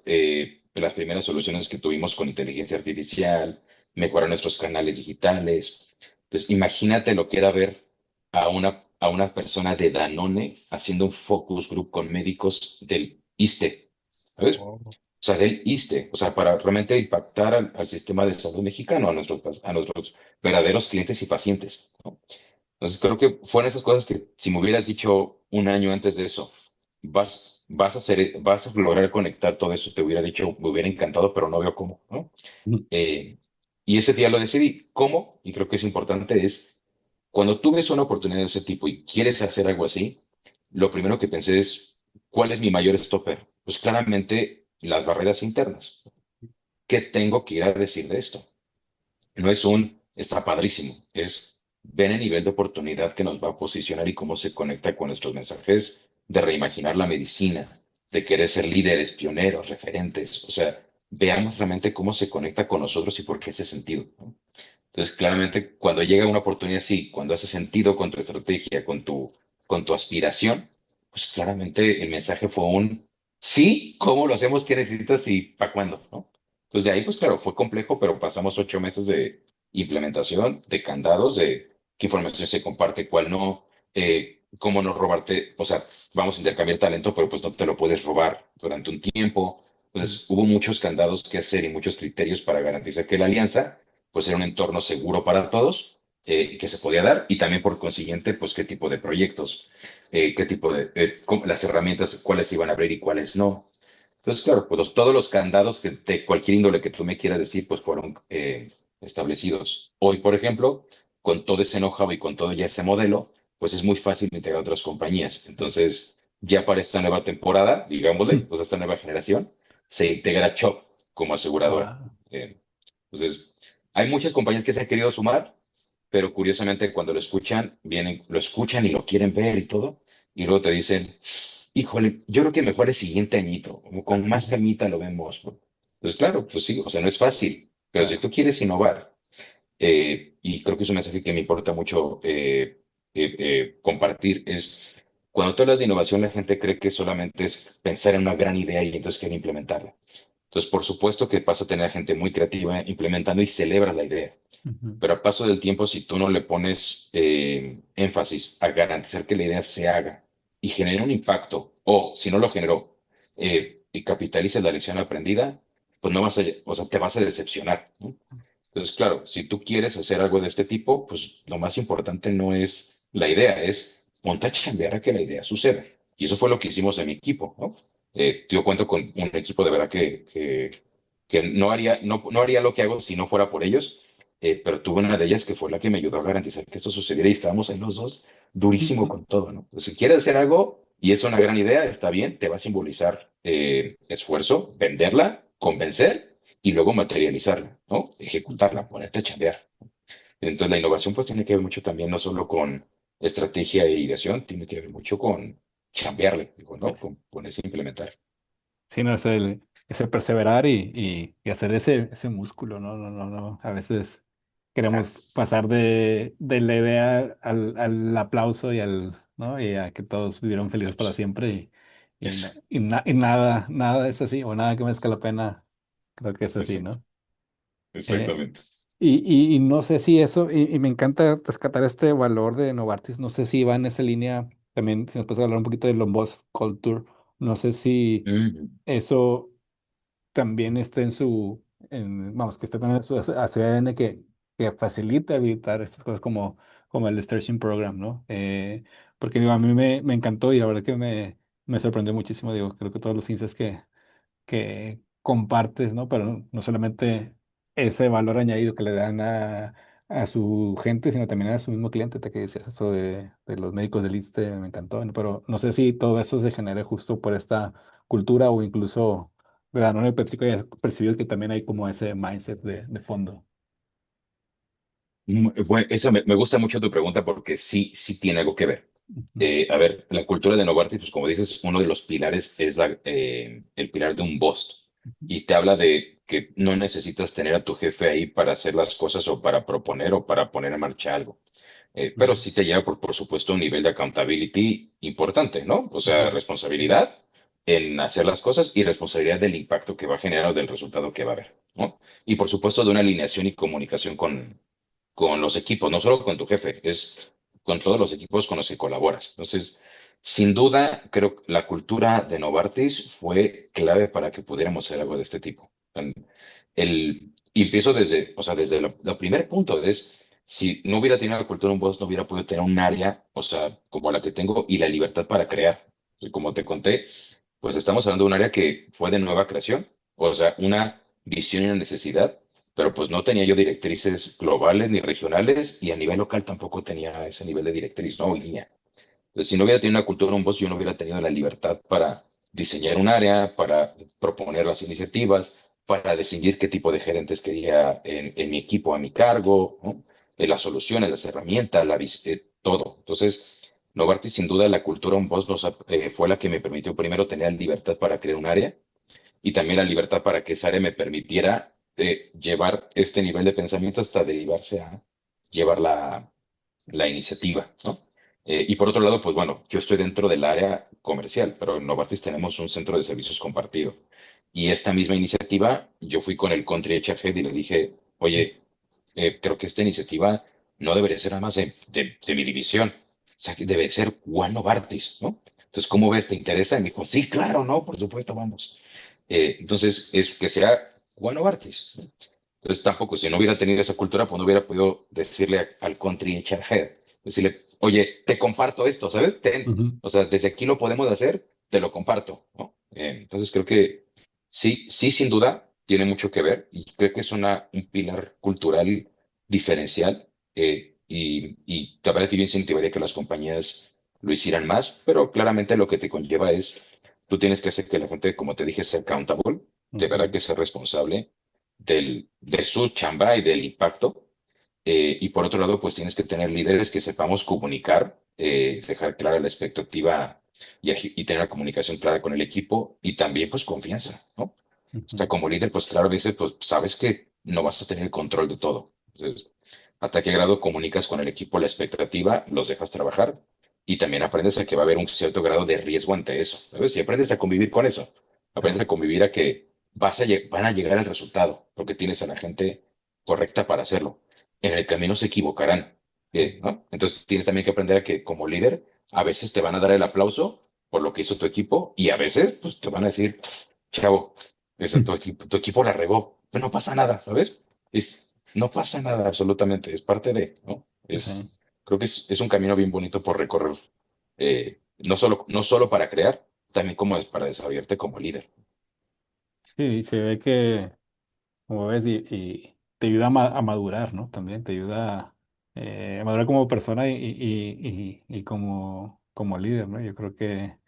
las primeras soluciones que tuvimos con inteligencia artificial, mejorar nuestros canales digitales. Entonces imagínate lo que era ver a una persona de Danone haciendo un focus group con médicos del ISSSTE, ¿sabes? Wow. O sea, del ISSSTE, o sea, para realmente impactar al sistema de salud mexicano, a nuestros verdaderos clientes y pacientes, ¿no? Entonces creo que fueron esas cosas que si me hubieras dicho un año antes de eso, vas a lograr conectar todo eso, te hubiera dicho, me hubiera encantado, pero no veo cómo, ¿no? Mm. Eh, y ese día lo decidí. ¿Cómo? Y creo que es importante es, cuando tú ves una oportunidad de ese tipo y quieres hacer algo así, lo primero que pensé es, ¿cuál es mi mayor stopper? Pues claramente las barreras internas. ¿Qué tengo que ir a decir de esto? No es está padrísimo, es ver el nivel de oportunidad que nos va a posicionar y cómo se conecta con nuestros mensajes de reimaginar la medicina, de querer ser líderes, pioneros, referentes. O sea, veamos realmente cómo se conecta con nosotros y por qué ese sentido, ¿no? Entonces, claramente, cuando llega una oportunidad así, cuando hace sentido con tu estrategia, con tu aspiración, pues claramente el mensaje fue un sí, ¿cómo lo hacemos? ¿Qué necesitas y para cuándo? ¿No? Entonces, de ahí, pues claro, fue complejo, pero pasamos 8 meses de implementación, de candados, de qué información se comparte, cuál no, cómo no robarte, o sea, vamos a intercambiar talento, pero pues no te lo puedes robar durante un tiempo. Mm. Entonces, hubo muchos candados que hacer y muchos criterios para garantizar que la alianza pues era un entorno seguro para todos, que se podía dar, y también por consiguiente, pues qué tipo de proyectos, qué tipo las herramientas, cuáles iban a abrir y cuáles no. Entonces, claro, pues todos los candados de cualquier índole que tú me quieras decir, pues fueron establecidos. Hoy, por ejemplo, con todo ese know-how y con todo ya ese modelo, pues es muy fácil integrar otras compañías. Entonces, ya para esta nueva temporada, digámosle, pues esta nueva generación, se integra Chop como aseguradora. Wow. Entonces, hay muchas compañías que se han querido sumar, pero curiosamente cuando lo escuchan y lo quieren ver y todo, y luego te dicen, híjole, yo creo que mejor el siguiente añito, como con más calmita lo vemos, ¿no? Pues claro, pues sí, o sea, no es fácil, pero si Claro. tú quieres innovar, y creo que es un mensaje que me importa mucho compartir, es cuando tú hablas de innovación, la gente cree que solamente es pensar en una gran idea y entonces quiere implementarla. Entonces, por supuesto que vas a tener gente muy creativa implementando y celebra la idea. Ujú. Pero a paso del tiempo, si tú no le pones énfasis a garantizar que la idea se haga y genere un impacto, o si no lo generó, y capitalices la lección aprendida, pues no vas a, o sea, te vas a decepcionar, ¿no? Entonces, claro, si tú quieres hacer algo de este tipo, pues lo más importante no es la idea, es ponte a chambear a que la idea suceda. Y eso fue lo que hicimos en mi equipo, ¿no? Yo cuento con un equipo de verdad que no haría lo que hago si no fuera por ellos, pero tuve una de ellas que fue la que me ayudó a garantizar que esto sucediera y estábamos en los dos durísimo Ujú. con todo, ¿no? Entonces, si quieres hacer algo y es una gran idea, está bien, te va a simbolizar esfuerzo, venderla, convencer y luego materializarla, ¿no? Ejecutarla, ponerte a chambear. Entonces, la innovación pues tiene que ver mucho también, no solo con estrategia e ideación, tiene que ver mucho con chambearle, digo, ¿no? Con ponerse a implementar. Sí, no, es el perseverar y hacer ese músculo, ¿no? No, no, no. A veces queremos pasar de la idea al aplauso ¿no? Y a que todos vivieron felices para siempre Es, y nada es así, o nada que merezca la pena, creo que es así, exacto, ¿no? Eh, exactamente. y no sé si eso, y me encanta rescatar este valor de Novartis, no sé si va en esa línea, también si nos puedes hablar un poquito de Lombos Culture, no sé si Mm, eso también está vamos, que está también en su ADN que facilita evitar estas cosas como el Stretching Program, ¿no? Porque digo, a mí me encantó y la verdad que me sorprendió muchísimo, digo, creo que todos los insights que compartes, ¿no? Pero no solamente ese valor añadido que le dan a su gente, sino también a su mismo cliente, te que decías eso de los médicos del ISSSTE, me encantó, ¿no? Pero no sé si todo eso se genere justo por esta cultura o incluso de Danone y PepsiCo ya percibido que también hay como ese mindset de fondo. bueno, eso me gusta mucho tu pregunta porque sí, sí tiene algo que ver. Ujú, A ver, la cultura de Novartis, pues como dices, uno de los pilares es el pilar de un boss. ujú, Y te habla de que no necesitas tener a tu jefe ahí para hacer las cosas o para proponer o para poner en marcha algo. Pero ujú, sí se lleva, por supuesto, un nivel de accountability importante, ¿no? O sea, ujú, responsabilidad en hacer las cosas y responsabilidad del impacto que va a generar o del resultado que va a haber, ¿no? Y por supuesto, de una alineación y comunicación con los equipos, no solo con tu jefe, es con todos los equipos con los que colaboras. Entonces, sin duda, creo que la cultura de Novartis fue clave para que pudiéramos hacer algo de este tipo. Y empiezo desde, o sea, desde lo primer punto es, si no hubiera tenido la cultura de un boss, no hubiera podido tener un área, o sea, como la que tengo y la libertad para crear. Y como te conté, pues estamos hablando de un área que fue de nueva creación, o sea, una visión y una necesidad, pero pues no tenía yo directrices globales ni regionales y a nivel local tampoco tenía ese nivel de directriz, ¿no? Y línea. Entonces, si no hubiera tenido una cultura, un boss, yo no hubiera tenido la libertad para diseñar un área, para proponer las iniciativas, para decidir qué tipo de gerentes quería en mi equipo a mi cargo, ¿no? Las soluciones, las herramientas, todo. Entonces, Novartis, sin duda, la cultura un boss fue la que me permitió primero tener la libertad para crear un área y también la libertad para que esa área me permitiera llevar este nivel de pensamiento hasta derivarse a llevar la iniciativa, ¿no? Y por otro lado, pues bueno, yo estoy dentro del área comercial, pero en Novartis tenemos un centro de servicios compartido. Y esta misma iniciativa, yo fui con el Country HR Head y le dije, oye, creo que esta iniciativa no debería ser nada más de mi división, o sea, que debe ser One Novartis, ¿no? Entonces, ¿cómo ves? ¿Te interesa? Y me dijo, sí, claro, no, por supuesto, vamos. Entonces, es que sea One Novartis. Entonces tampoco, si no hubiera tenido esa cultura, pues no hubiera podido decirle al country HR head, decirle, oye, te comparto esto, ¿sabes? ujú. O sea, desde aquí lo podemos hacer, te lo comparto, ¿no? Entonces creo que sí, sí, sin duda, tiene mucho que ver y creo que es un pilar cultural diferencial y la verdad que yo incentivaría que las compañías lo hicieran más, pero claramente lo que te conlleva es, tú tienes que hacer que la gente, como te dije, sea accountable, de verdad Ujú, que sea responsable de su chamba y del impacto. Y por otro lado, pues tienes que tener líderes que sepamos comunicar, dejar clara la expectativa y tener la comunicación clara con el equipo y también pues confianza, ¿no? O sea, ujú. como líder, pues claro, a veces pues sabes que no vas a tener el control de todo. Entonces, ¿hasta qué grado comunicas con el equipo la expectativa, los dejas trabajar y también aprendes a que va a haber un cierto grado de riesgo ante eso, ¿sabes? Y aprendes a convivir con eso, aprendes a Claro. convivir a que van a llegar al resultado, porque tienes a la gente correcta para hacerlo. En el camino se equivocarán, ¿no? Entonces tienes también que aprender a que como líder, a veces te van a dar el aplauso por lo que hizo tu equipo y a veces pues te van a decir, chavo, tu equipo la regó, pero no pasa nada, ¿sabes? No pasa nada absolutamente, es parte de, ¿no? Sí. Creo que es un camino bien bonito por recorrer, no solo para crear, también como es para desarrollarte como líder. Sí, se ve que, como ves, y te ayuda a madurar, ¿no? También te ayuda a madurar como persona y como líder, ¿no? Yo creo que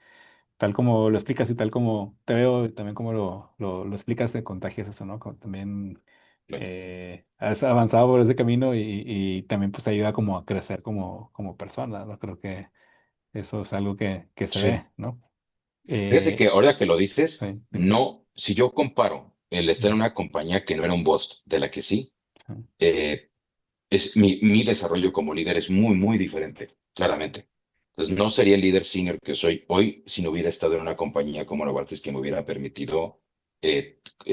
tal como lo explicas y tal como te veo, y también como lo explicas, te contagias eso, ¿no? Como también has avanzado por ese camino y también pues te ayuda como a crecer como persona, ¿no? Creo que eso es algo que se Sí. ve, ¿no? Fíjate que Eh, ahora que lo dices, sí, dime. no, si yo comparo el estar en Ujú. una compañía que no era un boss, de la que sí, Sí, eh, mi desarrollo como líder es muy, muy diferente, claramente. Entonces, no sería el líder senior que soy hoy si no hubiera estado en una compañía como Novartis que me hubiera permitido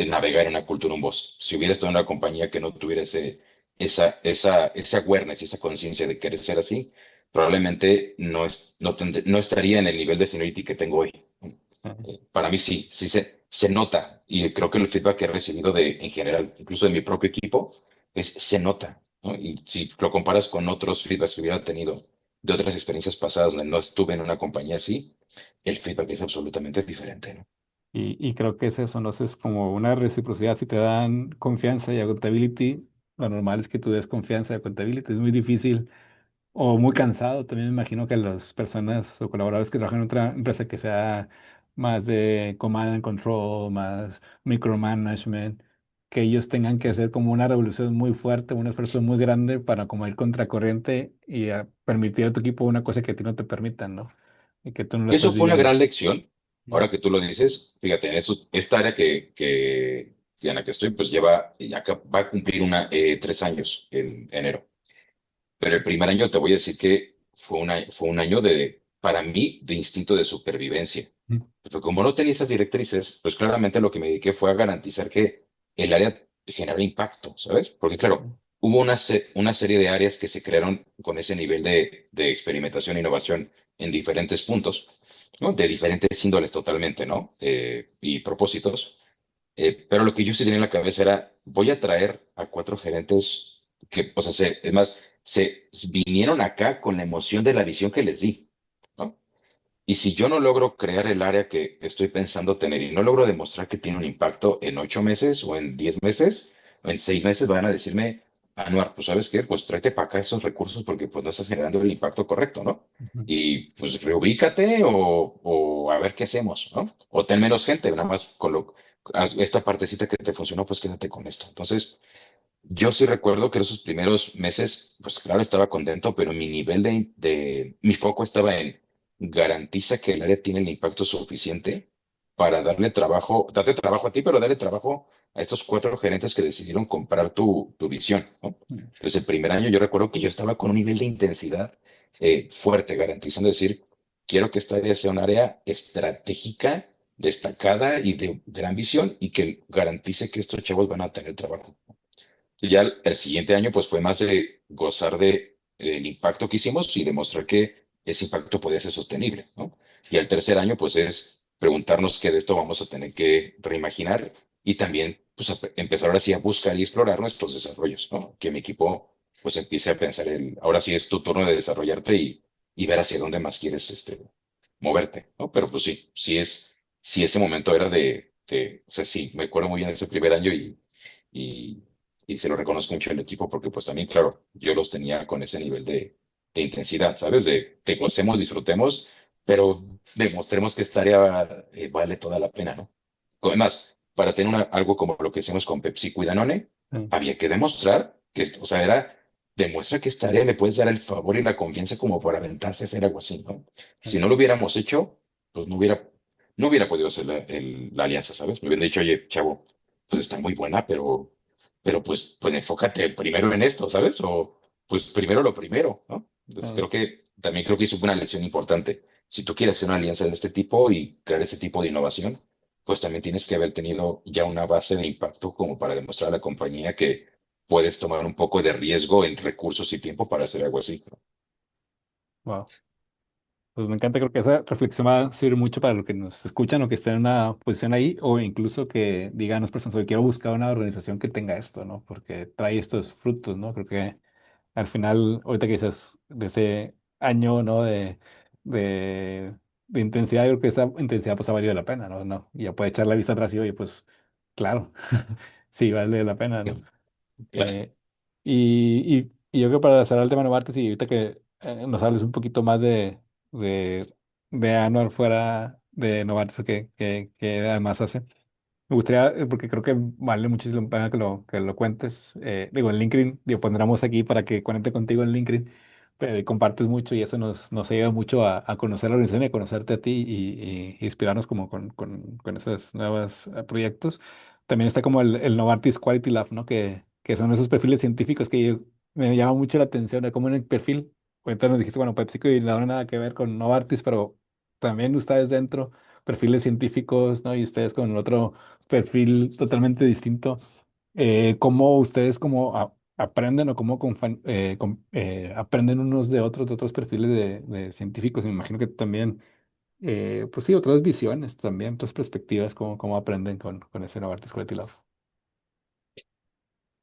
navegar en una cultura un boss. Si hubiera estado en una compañía que no tuviera ese awareness, esa conciencia de querer ser así, probablemente no estaría en el nivel de seniority que tengo hoy. sí. Para mí sí, sí se nota y creo que el feedback que he recibido en general, incluso de mi propio equipo, se nota, ¿no? Y si lo comparas con otros feedbacks que hubiera tenido de otras experiencias pasadas donde no estuve en una compañía así, el feedback es absolutamente diferente, ¿no? Y creo que es eso, ¿no? Es como una reciprocidad. Si te dan confianza y accountability, lo normal es que tú des confianza y accountability. Es muy difícil o muy cansado. También me imagino que las personas o colaboradores que trabajan en otra empresa que sea más de command and control, más micromanagement, que ellos tengan que hacer como una revolución muy fuerte, un esfuerzo muy grande para como ir contracorriente y permitir a tu equipo una cosa que a ti no te permitan, ¿no? Y que tú no lo Eso estás fue una viviendo. gran lección. Mm, Ahora que tú lo dices, fíjate, esta área en la que estoy, pues va a cumplir 3 años en enero. Pero el primer año te voy a decir que fue un año para mí, de instinto de supervivencia. mm, Pero como no tenía esas directrices, pues claramente lo que me dediqué fue a garantizar que el área generara impacto, ¿sabes? Porque claro, hubo una serie de áreas que se crearon con ese nivel de experimentación e innovación en diferentes puntos, ¿no? De diferentes índoles totalmente, ¿no? Y propósitos. Pero lo que yo sí tenía en la cabeza era, voy a traer a 4 gerentes que, o sea, es más, se vinieron acá con la emoción de la visión que les di, ¿no? Y si yo no logro crear el área que estoy pensando tener y no logro demostrar que tiene un impacto en 8 meses o en 10 meses o en 6 meses, van a decirme, Anuar, pues ¿sabes qué? Pues tráete para acá esos recursos porque pues no estás generando el impacto correcto, ¿no? ujú, Y pues reubícate o a ver qué hacemos, ¿no? O ten menos gente, nada más esta partecita que te funcionó, pues quédate con esto. Entonces, yo sí recuerdo que esos primeros meses, pues claro, estaba contento, pero mi foco estaba en garantiza que el área tiene el impacto suficiente para darte trabajo a ti, pero darle trabajo a estos 4 gerentes que decidieron comprar tu visión, ¿no? ujú, Entonces, el primer año yo recuerdo que yo estaba con un nivel de intensidad fuerte, garantizando decir, quiero que esta área sea un área estratégica, destacada y de gran visión y que garantice que estos chavos van a tener trabajo. Y ya el siguiente año, pues fue más de gozar del impacto que hicimos y demostrar que ese impacto podía ser sostenible, ¿no? Y el tercer año, pues es preguntarnos qué de esto vamos a tener que reimaginar y también, pues empezar ahora sí a buscar y explorar nuestros desarrollos, ¿no? Que mi equipo, pues empiece a pensar ahora sí es tu turno de desarrollarte y ver hacia dónde más quieres, moverte, ¿no? Pero pues sí, sí ese momento era o sea, sí, me acuerdo muy bien de ese primer año y, y se lo reconozco mucho al equipo porque pues también, claro, yo los tenía con ese nivel de intensidad, ¿sabes? De que gocemos, disfrutemos, pero demostremos que esta área vale toda la pena, ¿no? Además, para tener algo como lo que hicimos con PepsiCo y Danone, sí, había que demostrar o sea, demuestra que esta área le puedes dar el favor y la confianza como para aventarse a hacer algo así, ¿no? sí, Si no lo hubiéramos hecho, pues no hubiera podido ser la alianza, ¿sabes? Me hubieran dicho, oye, chavo, pues está muy buena, pero pues enfócate primero en esto, ¿sabes? O pues primero lo primero, ¿no? Entonces sí, también creo que eso fue una lección importante. Si tú quieres hacer una alianza de este tipo y crear ese tipo de innovación, pues también tienes que haber tenido ya una base de impacto como para demostrar a la compañía que puedes tomar un poco de riesgo en recursos y tiempo para hacer algo así. Wow. Pues me encanta, creo que esa reflexión va a servir mucho para los que nos escuchan o que estén en una posición ahí, o incluso que digan las personas, oye, quiero buscar una organización que tenga esto, ¿no? Porque trae estos frutos, ¿no? Creo que al final, ahorita que dices de ese año, ¿no? De, de intensidad, yo creo que esa intensidad pues ha valido la pena, ¿no? ¿No? Y ya puede echar la vista atrás y, oye, pues, claro, sí, vale la pena, ¿no? Claro. Eh, y yo creo que para cerrar el tema de Novartis, y ahorita que nos hables un poquito más de, de Anuar fuera de Novartis, que además hace. Me gustaría, porque creo que vale muchísimo la pena que lo cuentes. Digo, en LinkedIn, digo, pondremos aquí para que conecte contigo en LinkedIn, pero compartes mucho y eso nos ayuda mucho a conocer la organización y a conocerte a ti y inspirarnos como con esos nuevos proyectos. También está como el Novartis Quality Lab, ¿no? Que son esos perfiles científicos me llama mucho la atención de cómo en el perfil, ahorita nos dijiste, bueno, PepsiCo y no nada que ver con Novartis, pero también ustedes dentro, perfiles científicos, ¿no? Y ustedes con el otro perfil totalmente distinto. ¿Cómo ustedes aprenden o cómo aprenden unos de otros perfiles de científicos? Me imagino que también, pues sí, otras visiones también, otras perspectivas, cómo aprenden con ese Novartis Collective Lab.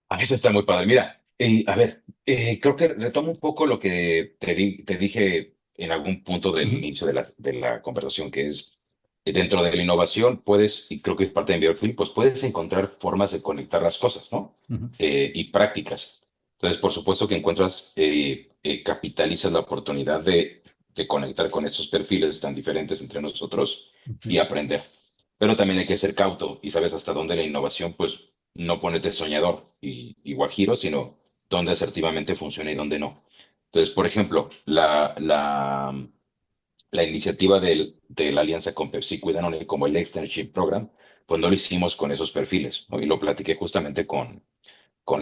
Ah, eso está muy padre. Mira, a ver, creo que retomo un poco lo que te dije en algún punto del Ujú, inicio de la conversación, que es dentro de la innovación puedes, y creo que es parte de Biofilm, pues puedes encontrar formas de conectar las cosas, ¿no? ujú, Y prácticas. Entonces, por supuesto que encuentras, capitalizas la oportunidad de conectar con estos perfiles tan diferentes entre nosotros ujú, y aprender. Pero también hay que ser cauto y sabes hasta dónde la innovación, pues no ponerte soñador y guajiro, sino dónde asertivamente funciona y dónde no. Entonces, por ejemplo, la iniciativa de la alianza con PepsiCo y Danone como el Externship Program, pues no lo hicimos con esos perfiles, ¿no? Y lo platiqué justamente con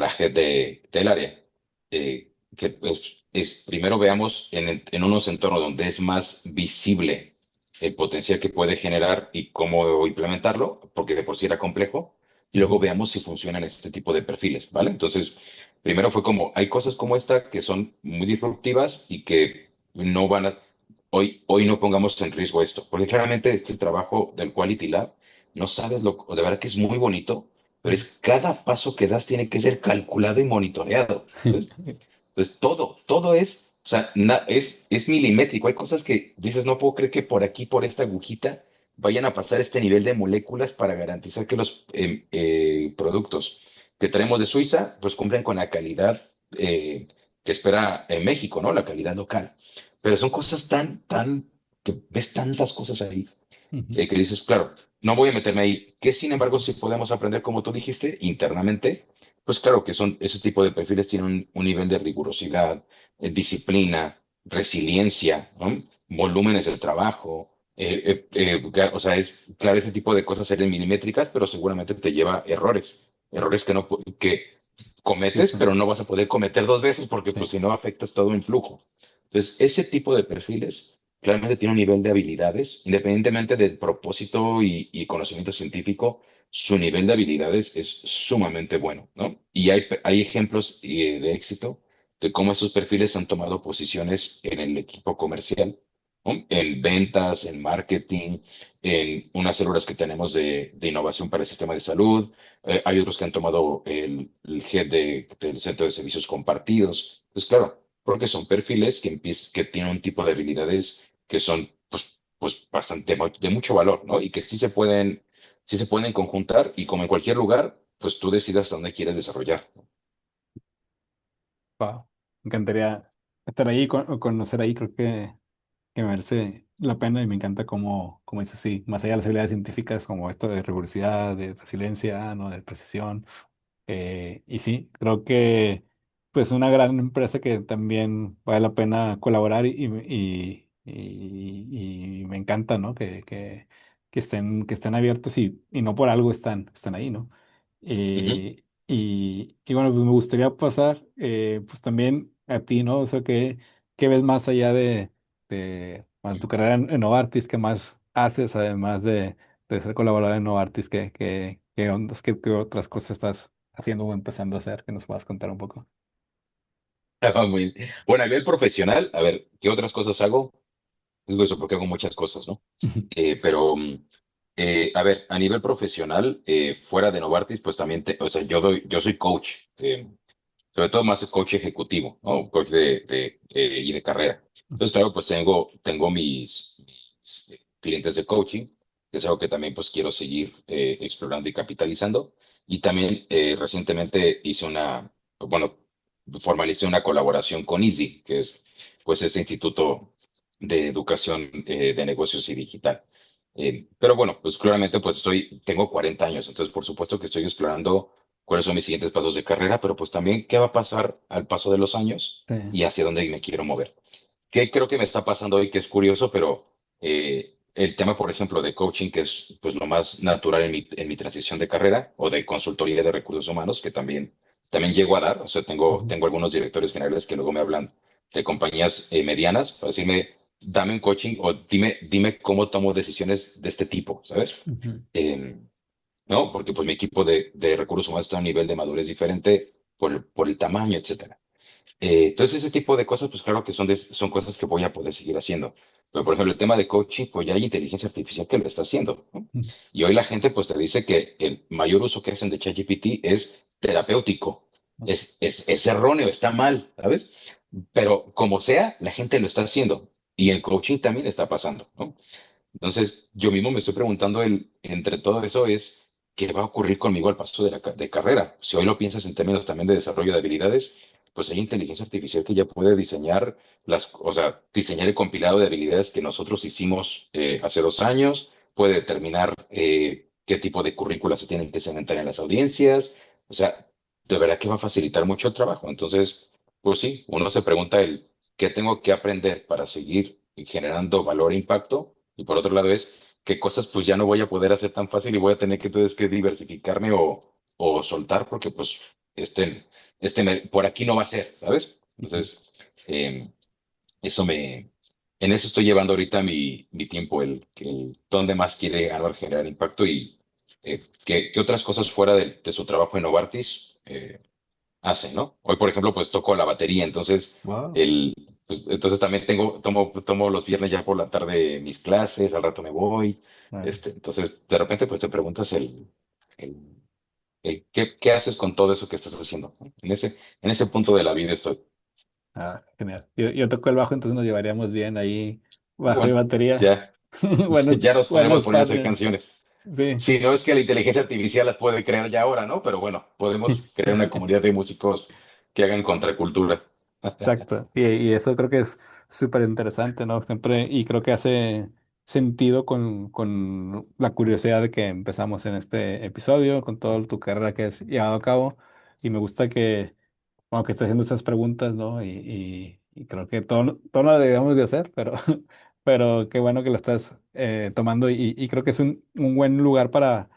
la head del área, que pues, primero veamos en unos entornos donde es más visible el potencial que puede generar y cómo implementarlo, porque de por sí era complejo, y luego ujú, veamos si funcionan este tipo de perfiles, ¿vale? Entonces, primero fue como, hay cosas como esta que son muy disruptivas y que no van a, hoy no pongamos en riesgo esto, porque claramente este trabajo del Quality Lab, no sabes de verdad que es muy bonito, pero ujú. es cada paso que das tiene que ser calculado y monitoreado. Entonces todo es, o sea, es milimétrico. Hay cosas que dices, no puedo creer que por aquí, por esta agujita, vayan a pasar este nivel de moléculas para garantizar que los productos que traemos de Suiza, pues cumplen con la calidad que espera en México, ¿no? La calidad local. Pero son cosas que ves tantas cosas ahí Ujú, que dices, claro, no voy a meterme ahí, que sin embargo si podemos aprender, como tú dijiste, internamente, pues claro que son ese tipo de perfiles tienen un nivel de rigurosidad, disciplina, resiliencia, ¿no? Volúmenes de trabajo, o sea, es claro, ese tipo de cosas serían milimétricas, pero seguramente te lleva errores que no que sí, cometes, sí, pero no vas a poder cometer dos veces porque sí. pues si no afectas todo el flujo. Entonces, ese tipo de perfiles claramente tiene un nivel de habilidades, independientemente del propósito y conocimiento científico, su nivel de habilidades es sumamente bueno, ¿no? Y hay ejemplos de éxito de cómo esos perfiles han tomado posiciones en el equipo comercial, ¿no? En ventas, en marketing, en unas células que tenemos de innovación para el sistema de salud. Hay otros que han tomado el head del centro de servicios compartidos. Pues claro, porque son perfiles que tienen un tipo de habilidades que son pues bastante de mucho valor, ¿no? Y que sí se pueden conjuntar y como en cualquier lugar, pues tú decidas dónde quieres desarrollar. Wow. Me encantaría estar ahí, conocer ahí, creo que merece la pena y me encanta cómo dices, sí, más allá de las habilidades científicas, como esto de rigurosidad, de resiliencia, ¿no? De precisión. Y sí, creo que pues una gran empresa que también vale la pena colaborar y me encanta, ¿no? Que estén abiertos y no por algo están ahí, ¿no? Ujú, Y bueno, pues me gustaría pasar pues también a ti, ¿no? O sea, ¿qué ves más allá de bueno, tu carrera en Novartis? ¿Qué más haces además de ser colaborador en Novartis? ¿Qué ondas, qué otras cosas estás haciendo o empezando a hacer, que nos puedas contar un poco. Bueno, a nivel profesional, a ver, ¿qué otras cosas hago? Es eso, porque hago muchas cosas, ¿no? Pero, a ver, a nivel profesional, fuera de Novartis, pues también, o sea, yo soy coach, sobre todo más coach ejecutivo, ¿no? Coach y de carrera. Entonces, claro, pues tengo mis clientes de coaching, que es algo que también pues quiero seguir explorando y capitalizando. Y también recientemente bueno, formalicé una colaboración con Easy, que es pues este instituto de educación de negocios y digital. Pero bueno, pues claramente pues tengo 40 años, entonces por supuesto que estoy explorando cuáles son mis siguientes pasos de carrera, pero pues también qué va a pasar al paso de los años Sí. y hacia dónde me quiero mover. ¿Qué creo que me está pasando hoy que es curioso, pero el tema, por ejemplo, de coaching, que es pues lo más natural en mi transición de carrera, o de consultoría de recursos humanos, que también llego a dar, o sea, Ujú, tengo algunos directores generales que luego me hablan de compañías medianas, para decirme, dame un coaching o dime cómo tomo decisiones de este tipo, ¿sabes? ujú, Em, ¿No? Porque pues mi equipo de recursos humanos está a un nivel de madurez diferente por el tamaño, etcétera. Entonces, ese tipo de cosas, pues claro que son cosas que voy a poder seguir haciendo. Pero, por ejemplo, el tema de coaching, pues ya hay inteligencia artificial que lo está haciendo, ¿no? ujú, Y hoy la gente, pues te dice que el mayor uso que hacen de ChatGPT es terapéutico. Es erróneo, está mal, ¿sabes? Pero como sea, la gente lo está haciendo. Y el coaching también está pasando, ¿no? Entonces, yo mismo me estoy preguntando entre todo eso es, ¿qué va a ocurrir conmigo al paso de carrera? Si hoy lo piensas en términos también de desarrollo de habilidades, pues hay inteligencia artificial que ya puede diseñar o sea, diseñar el compilado de habilidades que nosotros hicimos hace 2 años, puede determinar qué tipo de currículas se tienen que segmentar en las audiencias, o sea, de verdad que va a facilitar mucho el trabajo. Entonces, pues sí, uno se pregunta ¿qué tengo que aprender para seguir generando valor e impacto? Y por otro lado es qué cosas pues ya no voy a poder hacer tan fácil y voy a tener que entonces que diversificarme o soltar porque pues por aquí no va a ser, ¿sabes? ujú. Entonces, eh, eso en eso estoy llevando ahorita mi tiempo, el dónde más quiere ganar, generar impacto y qué otras cosas fuera de su trabajo en Novartis hacen, ¿no? Hoy, por ejemplo, pues toco la batería, entonces, Wow. entonces también tomo los viernes ya por la tarde mis clases, al rato me voy, Nice. entonces, de repente, pues te preguntas el, ¿qué haces con todo eso que estás haciendo? ¿No? En ese punto de la vida estoy. Ah, genial. Yo toco el bajo, entonces nos llevaríamos bien ahí, bajo y Bueno, batería. ya, Buenos, ya nos podemos buenos poner a hacer partners. canciones. Sí. Si no es que la inteligencia artificial las puede crear ya ahora, ¿no? Pero bueno, podemos crear una comunidad de músicos que hagan contracultura. Exacto. Y eso creo que es súper interesante, ¿no? Siempre, y creo que hace sentido con la curiosidad de que empezamos en este episodio, con toda tu carrera que has llevado a cabo. Y me gusta que, bueno, que estés haciendo estas preguntas, ¿no? Y creo que todo lo debemos de hacer, pero, pero qué bueno que lo estás tomando. Y creo que es un buen lugar para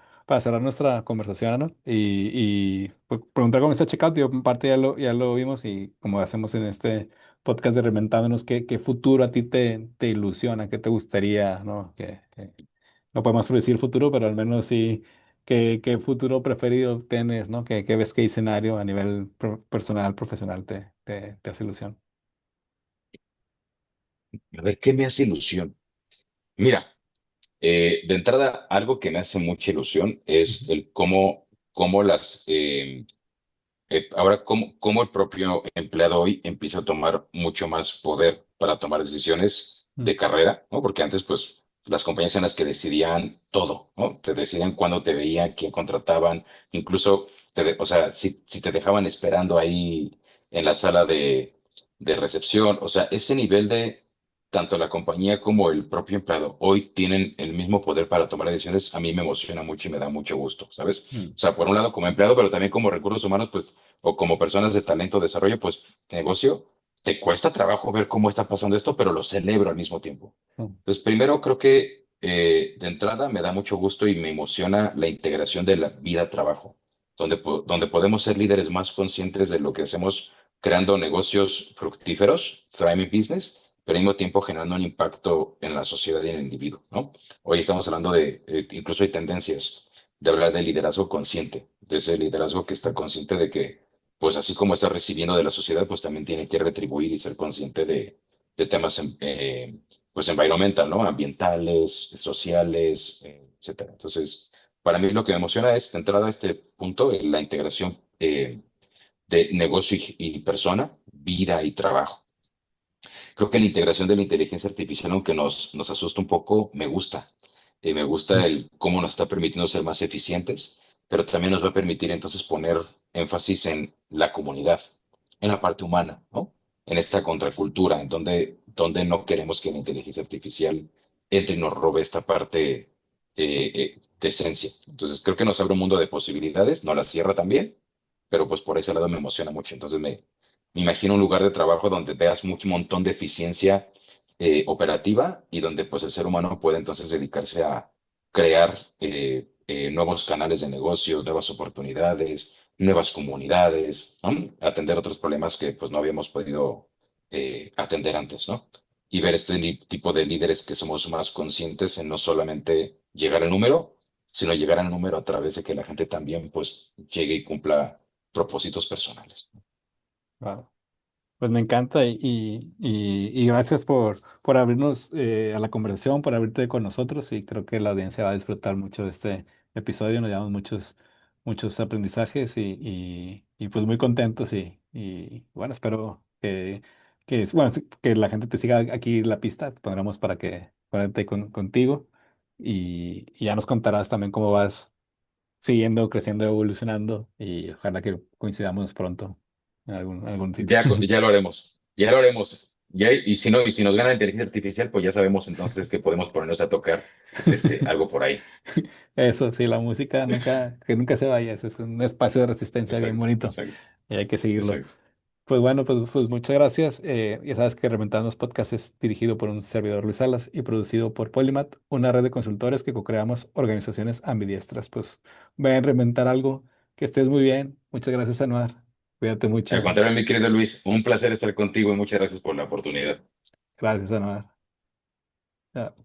cerrar nuestra conversación, ¿no? Y pues, preguntar cómo está checkout, yo en parte ya lo vimos y como hacemos en este podcast de Reinventándonos, ¿qué futuro a ti te ilusiona? ¿Qué te gustaría, ¿no? Que no podemos predecir el futuro, pero al menos sí, ¿qué futuro preferido tienes, ¿no? ¿Qué ves, qué escenario a nivel personal, profesional te hace ilusión? A ver, ¿qué me hace ilusión? Mira, de entrada, algo que me hace mucha ilusión es Ujú, el cómo ahora cómo el propio empleado hoy empieza a tomar mucho más poder para tomar decisiones ujú, de carrera, ¿no? Porque antes, pues, las compañías eran las que decidían todo, ¿no? Te decidían cuándo te veían, quién contrataban, incluso, o sea, si te dejaban esperando ahí en la sala de recepción, o sea, ese nivel de tanto la compañía como el propio empleado hoy tienen el mismo poder para tomar decisiones, a mí me emociona mucho y me da mucho gusto, ¿sabes? ujú, O sea, por un lado como empleado, pero también como recursos humanos, pues o como personas de talento, desarrollo, pues negocio, te cuesta trabajo ver cómo está pasando esto, pero lo celebro al mismo tiempo. ujú, Entonces, primero creo que de entrada me da mucho gusto y me emociona la integración de la vida-trabajo, donde podemos ser líderes más conscientes de lo que hacemos creando negocios fructíferos, thriving business, pero al mismo tiempo generando un impacto en la sociedad y en el individuo, ¿no? Hoy estamos hablando incluso hay tendencias. de hablar de liderazgo consciente, de ese liderazgo que está consciente de que, pues así como está recibiendo de la sociedad, pues también tiene que retribuir y ser consciente de temas, pues environmental, ¿no? Ambientales, sociales, etcétera. Entonces, para mí lo que me emociona es, de entrada a este punto, la integración de negocio y persona, vida y trabajo. Creo que la integración de la inteligencia artificial, aunque nos asusta un poco, me gusta. Me gusta Mm. el cómo nos está permitiendo ser más eficientes, pero también nos va a permitir entonces poner énfasis en la comunidad, en la parte humana, ¿no? En esta contracultura, en donde no queremos que la inteligencia artificial entre y nos robe esta parte de esencia. Entonces creo que nos abre un mundo de posibilidades, no la cierra también, pero pues por ese lado me emociona mucho. Entonces me imagino un lugar de trabajo donde veas mucho montón de eficiencia operativa y donde pues el ser humano puede entonces dedicarse a crear nuevos canales de negocios, nuevas oportunidades, nuevas comunidades, ¿no? Atender otros problemas que pues no habíamos podido atender antes, ¿no? Y ver este tipo de líderes que somos más conscientes en no solamente llegar al número, sino llegar al número a través de que la gente también pues llegue y cumpla propósitos personales. Wow. Pues me encanta y gracias por abrirnos a la conversación, por abrirte con nosotros y creo que la audiencia va a disfrutar mucho de este episodio, nos llevamos muchos aprendizajes y pues muy contentos y bueno, espero bueno, sí, que la gente te siga aquí la pista, te pondremos para que conecte contigo y ya nos contarás también cómo vas siguiendo, creciendo, evolucionando y ojalá que coincidamos pronto en algún sitio. Ya lo haremos, ya lo haremos. Ya, y si nos gana la inteligencia artificial, pues ya sabemos entonces que podemos ponernos a tocar algo por ahí. Eso, sí, la música que nunca se vaya, eso es un espacio de resistencia bien Exacto, bonito exacto, y hay que seguirlo. exacto. Pues bueno, pues muchas gracias. Ya sabes que Reventando los Podcasts es dirigido por un servidor Luis Salas y producido por Polymath, una red de consultores que co-creamos organizaciones ambidiestras. Pues vayan a reinventar algo, que estés muy bien. Muchas gracias, Anuar. Cuídate Al mucho. contrario, mi querido Luis, un placer estar contigo y muchas gracias por la oportunidad. Gracias, Anuar. Ya.